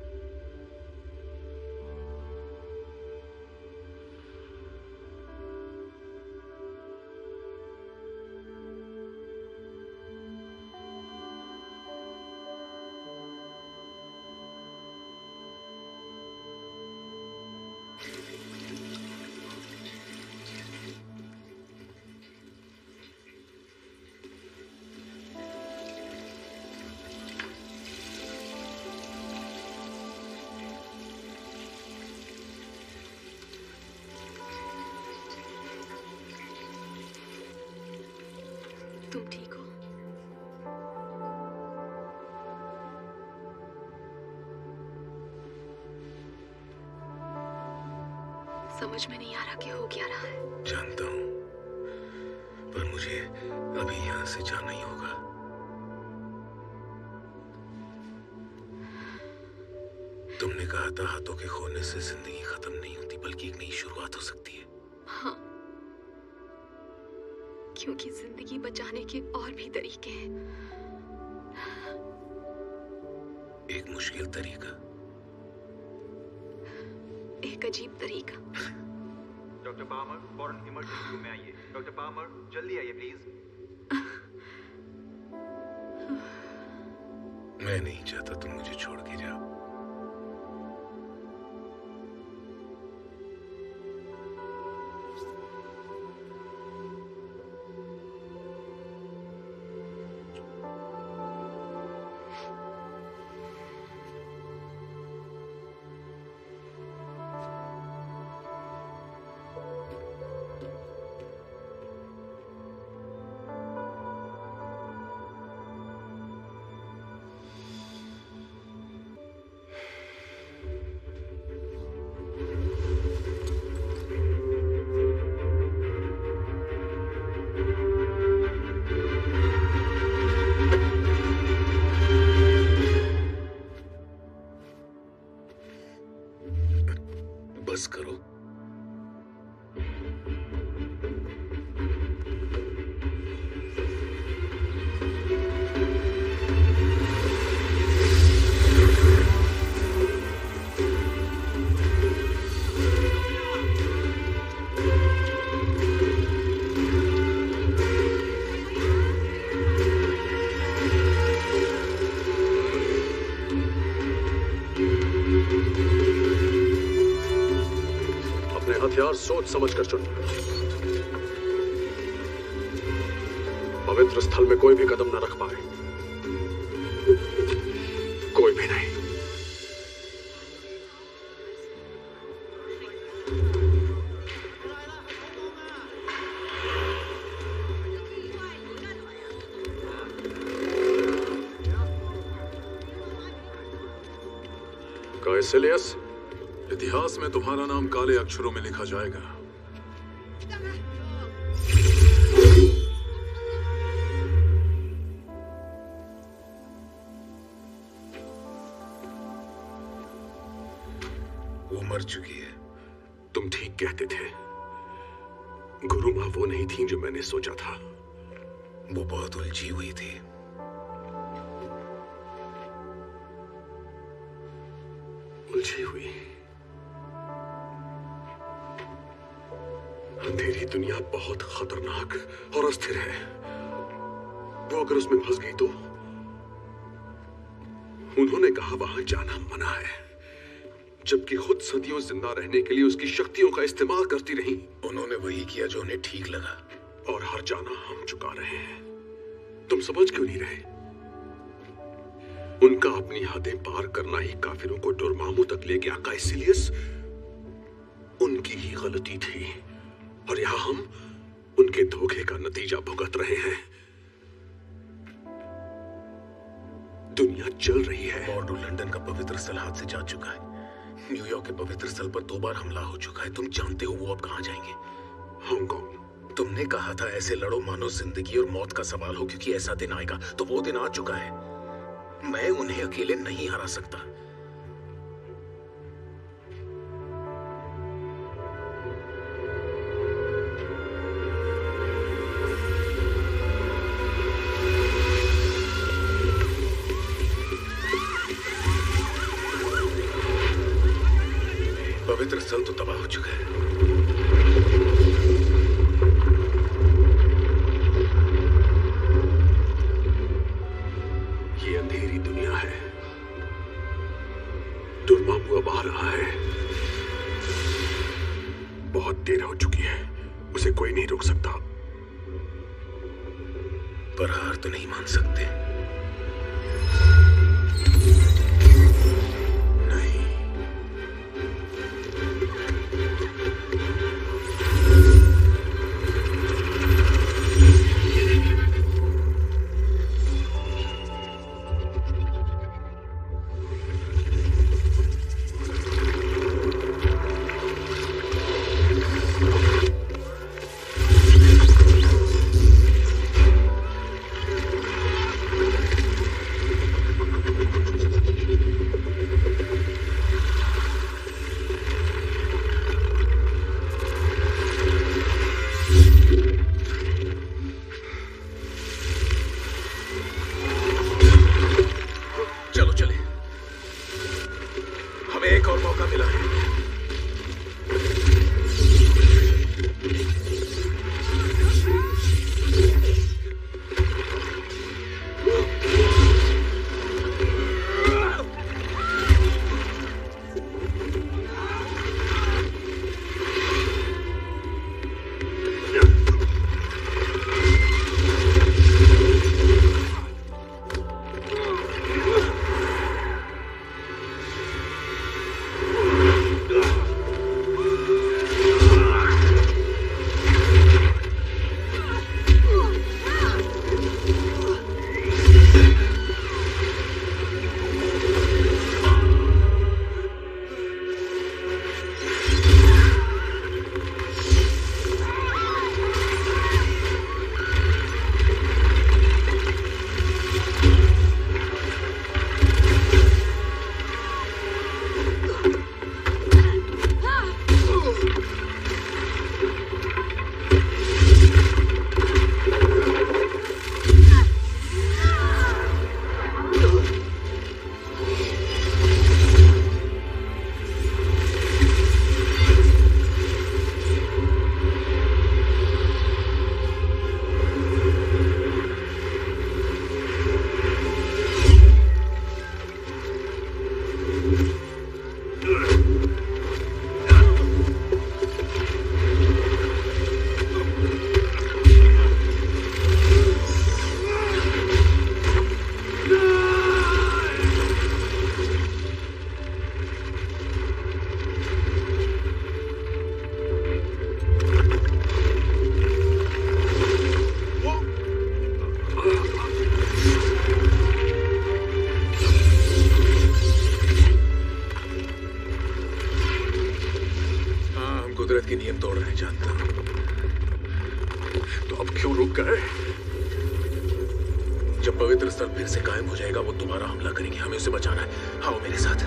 तुम ठीक हो? समझ में नहीं आ रहा कि हो क्या रहा है। जानता हूं, पर मुझे अभी यहां से जाना ही होगा। तुमने कहा था हाथों के खोने से जिंदगी खत्म नहीं होती, बल्कि एक नई शुरुआत हो सकती है। हाँ, क्योंकि जिंदगी बचाने के और भी तरीके हैं। एक मुश्किल तरीका, एक अजीब तरीका। डॉक्टर पामर, फौरन इमरजेंसी रूम में आइए। डॉक्टर पामर, जल्दी आइए प्लीज। मैं नहीं चाहता तुम मुझे छोड़ के जाओ। बस करो। हथियार सोच समझ कर चुनो। पवित्र स्थल में कोई भी कदम न रख पाए, कोई भी नहीं। काइसिलियस, इतिहास में तुम्हारा नाम काले अक्षरों में लिखा जाएगा। वो मर चुकी है। तुम ठीक कहते थे। गुरु माँ वो नहीं थी जो मैंने सोचा था। वो बहुत उलझी हुई थी। उलझी हुई। अंधेरी दुनिया बहुत खतरनाक और अस्थिर है। वो अगर उसमें फंस गई तो उन्होंने कहा वहां जाना मना है, जबकि खुद सदियों जिंदा रहने के लिए उसकी शक्तियों का इस्तेमाल करती रही। उन्होंने वही किया जो उन्हें ठीक लगा, और हर जाना हम चुका रहे हैं। तुम समझ क्यों नहीं रहे? उनका अपनी हदें पार करना ही काफिरों को डोरमामू तक ले गया। काइसिलियस, उनकी ही गलती थी, और यहां हम उनके धोखे का नतीजा भुगत रहे हैं। दुनिया चल रही है। मॉर्डो लंदन का पवित्र स्थल हाथ से जा चुका है। न्यूयॉर्क के पवित्र स्थल पर 2 बार हमला हो चुका है। तुम जानते हो वो अब कहां जाएंगे? हांगकांग। तुमने कहा था ऐसे लड़ो मानो जिंदगी और मौत का सवाल हो, क्योंकि ऐसा दिन आएगा। तो वो दिन आ चुका है। मैं उन्हें अकेले नहीं हरा सकता। पवित्र स्थल तो तबाह हो चुका है। ये अंधेरी दुनिया है। डोरमामू अब आ रहा है। बहुत देर हो चुकी है। उसे कोई नहीं रोक सकता। पर हार तो नहीं मान सकते। कुदरत के नियम तोड़ रहे हैं, जानता हूं। तो अब क्यों रुक गए? जब पवित्र स्थल फिर से कायम हो जाएगा, वो दोबारा हमला करेंगे। हमें उसे बचाना है। आओ मेरे साथ।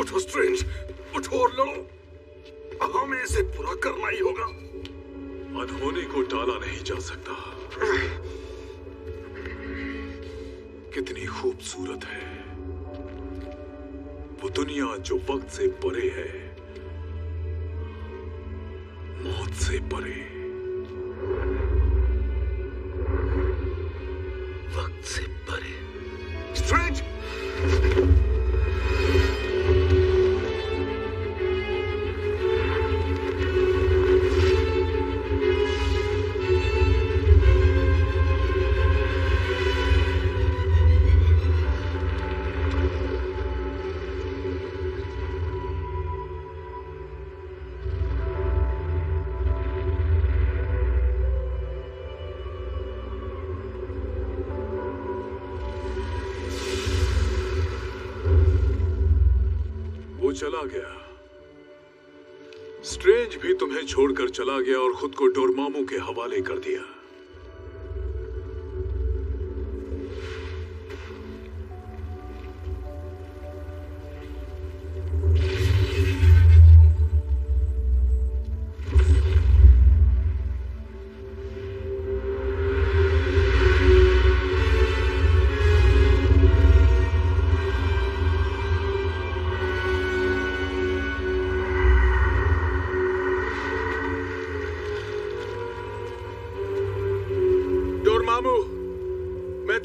उठो स्ट्रेंज, उठो और लड़ो। हमें इसे पूरा करना ही होगा। अनहोनी को टाला नहीं जा सकता। कितनी खूबसूरत है वो दुनिया जो वक्त से परे है, मौत से परे। वक्त से परे। स्ट्रेंज, चला गया। स्ट्रेंज भी तुम्हें छोड़कर चला गया और खुद को डोरमामू के हवाले कर दिया।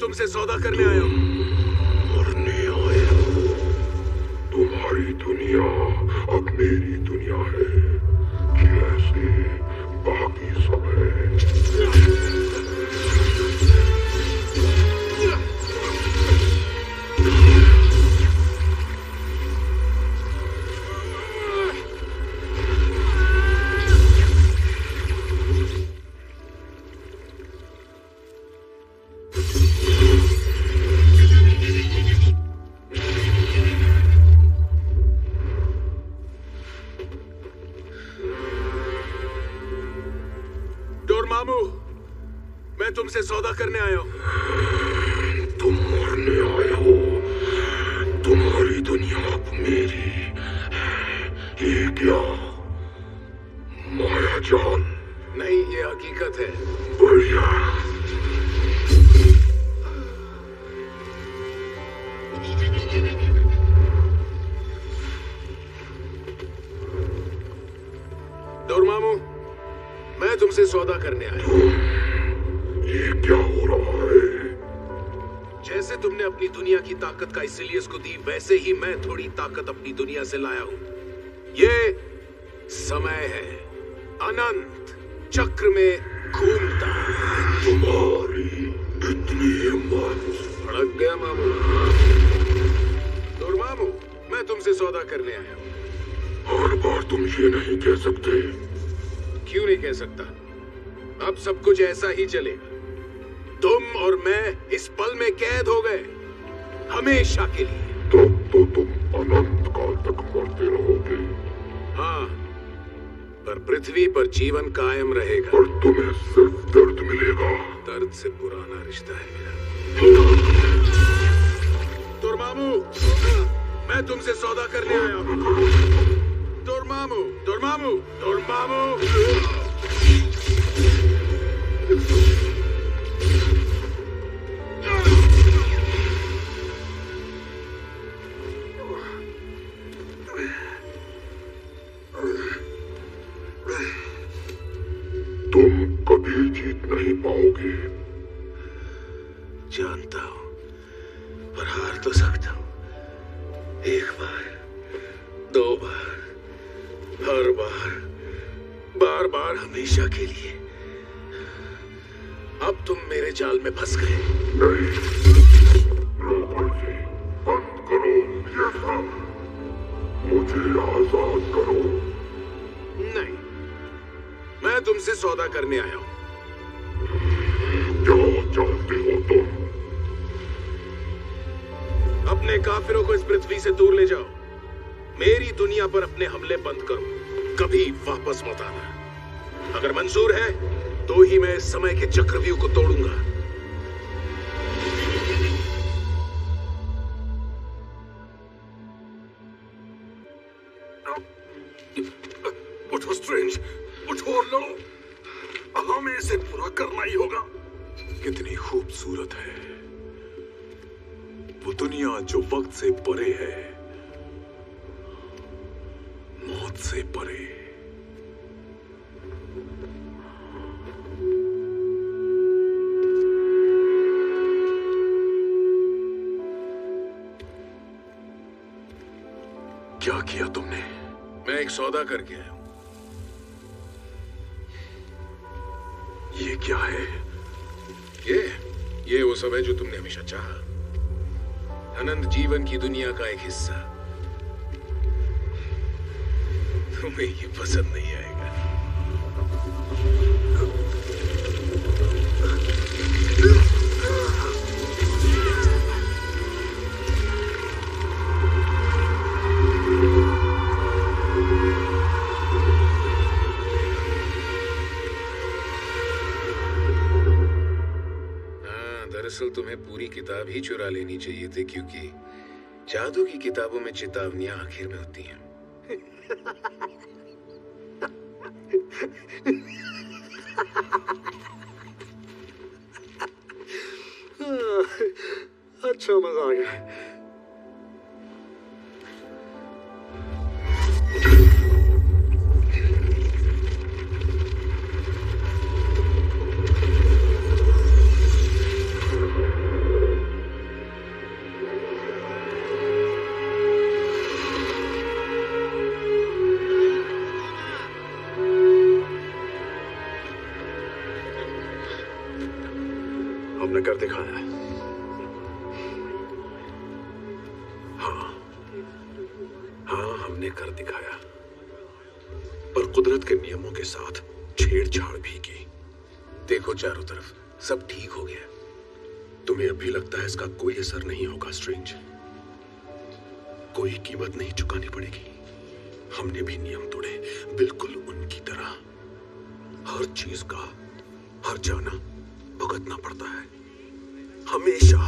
तुमसे सौदा करने आया हूं। मरने आए हो? तुम्हारी दुनिया अब मेरी दुनिया है, जैसे बाकी सब है। तुमसे सौदा करने आया हूं। तुम मरने आए हो? तुम्हारी दुनिया अब मेरी। ये क्या माया जाल? नहीं, ये हकीकत है। बढ़िया। डोरमामू, मैं तुमसे सौदा करने आया हूं। ये क्या हो रहा है? जैसे तुमने अपनी दुनिया की ताकत का इसिलियस को दी, वैसे ही मैं थोड़ी ताकत अपनी दुनिया से लाया हूं। ये समय है, अनंत चक्र में घूमता। तुम्हारी इतनी हिम्मत? भड़क गया मामू। डोरमामू, मैं तुमसे सौदा करने आया हूं। हर बार तुम ये नहीं कह सकते। क्यों नहीं कह सकता? अब सब कुछ ऐसा ही चलेगा। तुम और मैं इस पल में कैद हो गए, हमेशा के लिए। तब तो तुम अनंत काल तक मरते रहोगे। हाँ, पर पृथ्वी पर जीवन कायम रहेगा। पर तुम्हें सिर्फ दर्द मिलेगा। दर्द से पुराना रिश्ता है मेरा। डोरमामू, मैं तुमसे सौदा करने आया हूं। Dormammu, Dormammu, Dormammu. तुम कभी जीत नहीं पाओगे। जानता हूं, पर हार तो सकता हूं। एक बार, दो बार, हर बार बार बार हमेशा के लिए। अब तुम मेरे जाल में फंस गए। बंद करो ये सब। मुझे आजाद करो। नहीं, मैं तुमसे सौदा करने आया हूं। क्या चाहते हो तुम? अपने काफिरों को इस पृथ्वी से दूर ले जाओ। मेरी दुनिया पर अपने हमले बंद करो। कभी वापस मत आना। अगर मंजूर है तो ही मैं इस समय के चक्रव्यूह को तोड़ूंगा। उठो स्ट्रेंज, उठो और लड़ो। हमें इसे पूरा करना ही होगा। कितनी खूबसूरत है वो दुनिया जो वक्त से परे है, मौत से परे। क्या किया तुमने? मैं एक सौदा करके आया हूं। ये क्या है? ये वो सब है जो तुमने हमेशा चाहा। अनंत जीवन की दुनिया का एक हिस्सा। तुम्हें ये पसंद नहीं आएगा। दरअसल तुम्हें पूरी किताब ही चुरा लेनी चाहिए थी, क्योंकि जादू की किताबों में चेतावनियां आखिर में होती हैं। अच्छा मजा आ गया। हमने कर दिखाया है। हाँ, हमने कर दिखाया, पर कुदरत के नियमों के साथ छेड़छाड़ भी की। देखो चारों तरफ सब ठीक हो गया। तुम्हें अभी लगता है इसका कोई असर नहीं होगा स्ट्रेंज? कोई कीमत नहीं चुकानी पड़ेगी। हमने भी नियम तोड़े, बिल्कुल उनकी तरह। हर चीज का हर जाना भुगतना पड़ता है। हमेशा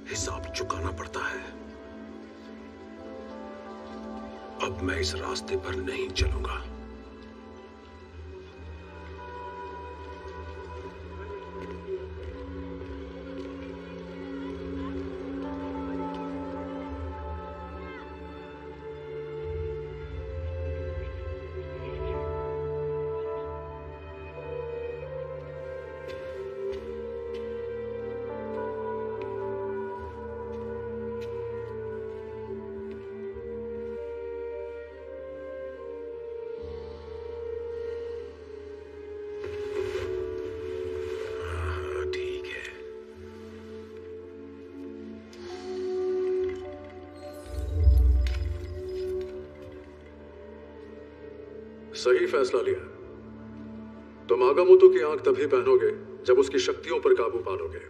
हिसाब चुकाना पड़ता है। अब मैं इस रास्ते पर नहीं चलूंगा। सही फैसला लिया। तुम आगामोतो की आंख तभी पहनोगे जब उसकी शक्तियों पर काबू पालोगे,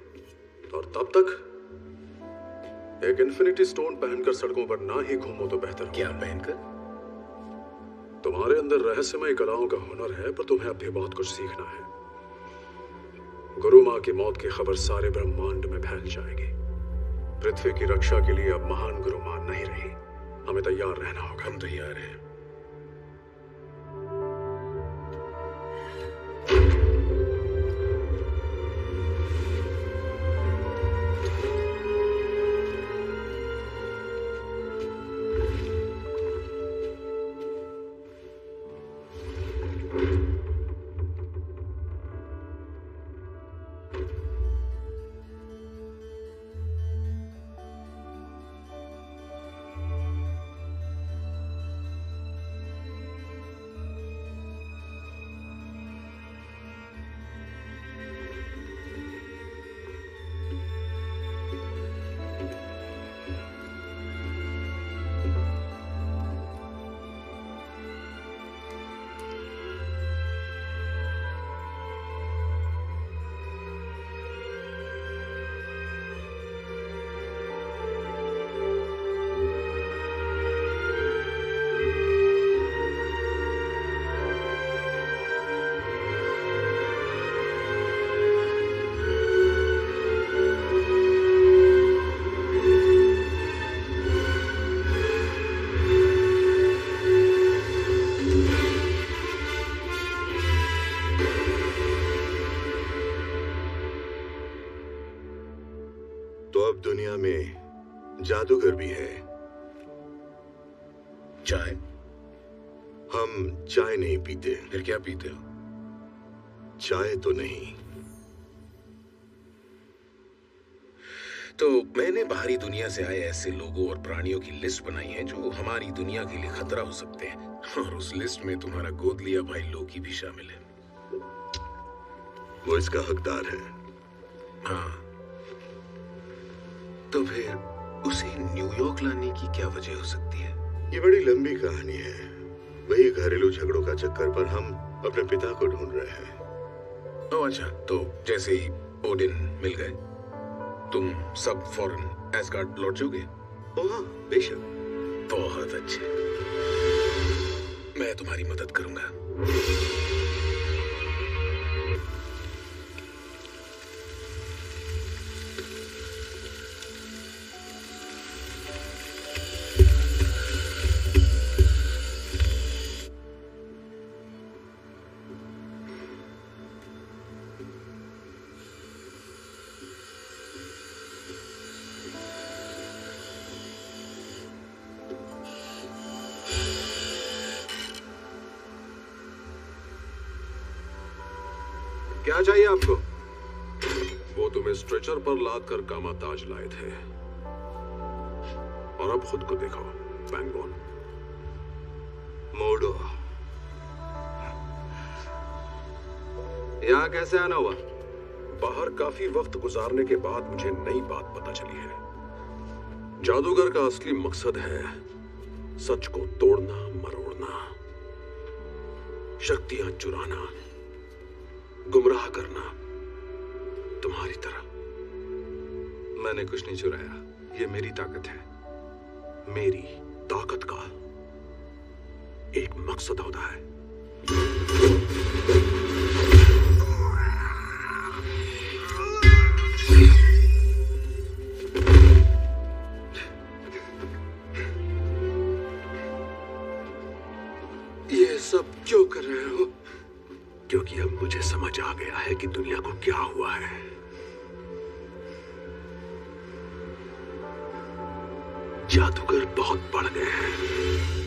और तब तक एक इन्फिनिटी स्टोन पहनकर सड़कों पर ना ही घूमो तो बेहतर। क्या पहनकर? तुम्हारे अंदर रहस्यमय कलाओं का हुनर है, पर तुम्हें अब भी बहुत कुछ सीखना है। गुरु मां की मौत की खबर सारे ब्रह्मांड में फैल जाएगी। पृथ्वी की रक्षा के लिए अब महान गुरु मां नहीं रही। हमें तैयार रहना होगा। हम तैयार हैं। जादूगर भी है। चाय? हम चाय नहीं पीते। फिर क्या पीते हो? चाय तो नहीं। तो मैंने बाहरी दुनिया से आए ऐसे लोगों और प्राणियों की लिस्ट बनाई है जो हमारी दुनिया के लिए खतरा हो सकते हैं, और उस लिस्ट में तुम्हारा गोद लिया भाई लोकी भी शामिल है। वो इसका हकदार है। हाँ, तो फिर उसे न्यूयॉर्क लाने की क्या वजह हो सकती है? ये बड़ी लंबी कहानी है। वही घरेलू झगड़ों का चक्कर पर हम अपने पिता को ढूंढ रहे हैं। ओह अच्छा, तो जैसे ही ओडिन मिल गए तुम सब फौरन एस्गार्ड लौट जाओगे? ओह हाँ, बेशक। बहुत अच्छे, मैं तुम्हारी मदद करूंगा। क्या चाहिए आपको? वो तुम्हें स्ट्रेचर पर लाद कर कामाताज लाए थे, और अब खुद को देखो बैंगबोन। मोडो, यहाँ कैसे आना हुआ? बाहर काफी वक्त गुजारने के बाद मुझे नई बात पता चली है। जादूगर का असली मकसद है सच को तोड़ना मरोड़ना, शक्तियां चुराना, गुमराह करना, तुम्हारी तरह। मैंने कुछ नहीं चुराया, ये मेरी ताकत है। मेरी ताकत का एक मकसद होता है। ये सब क्यों कर रहे हो? क्योंकि अब मुझे समझ आ गया है कि दुनिया को क्या हुआ है। जादूगर बहुत बढ़ गए हैं।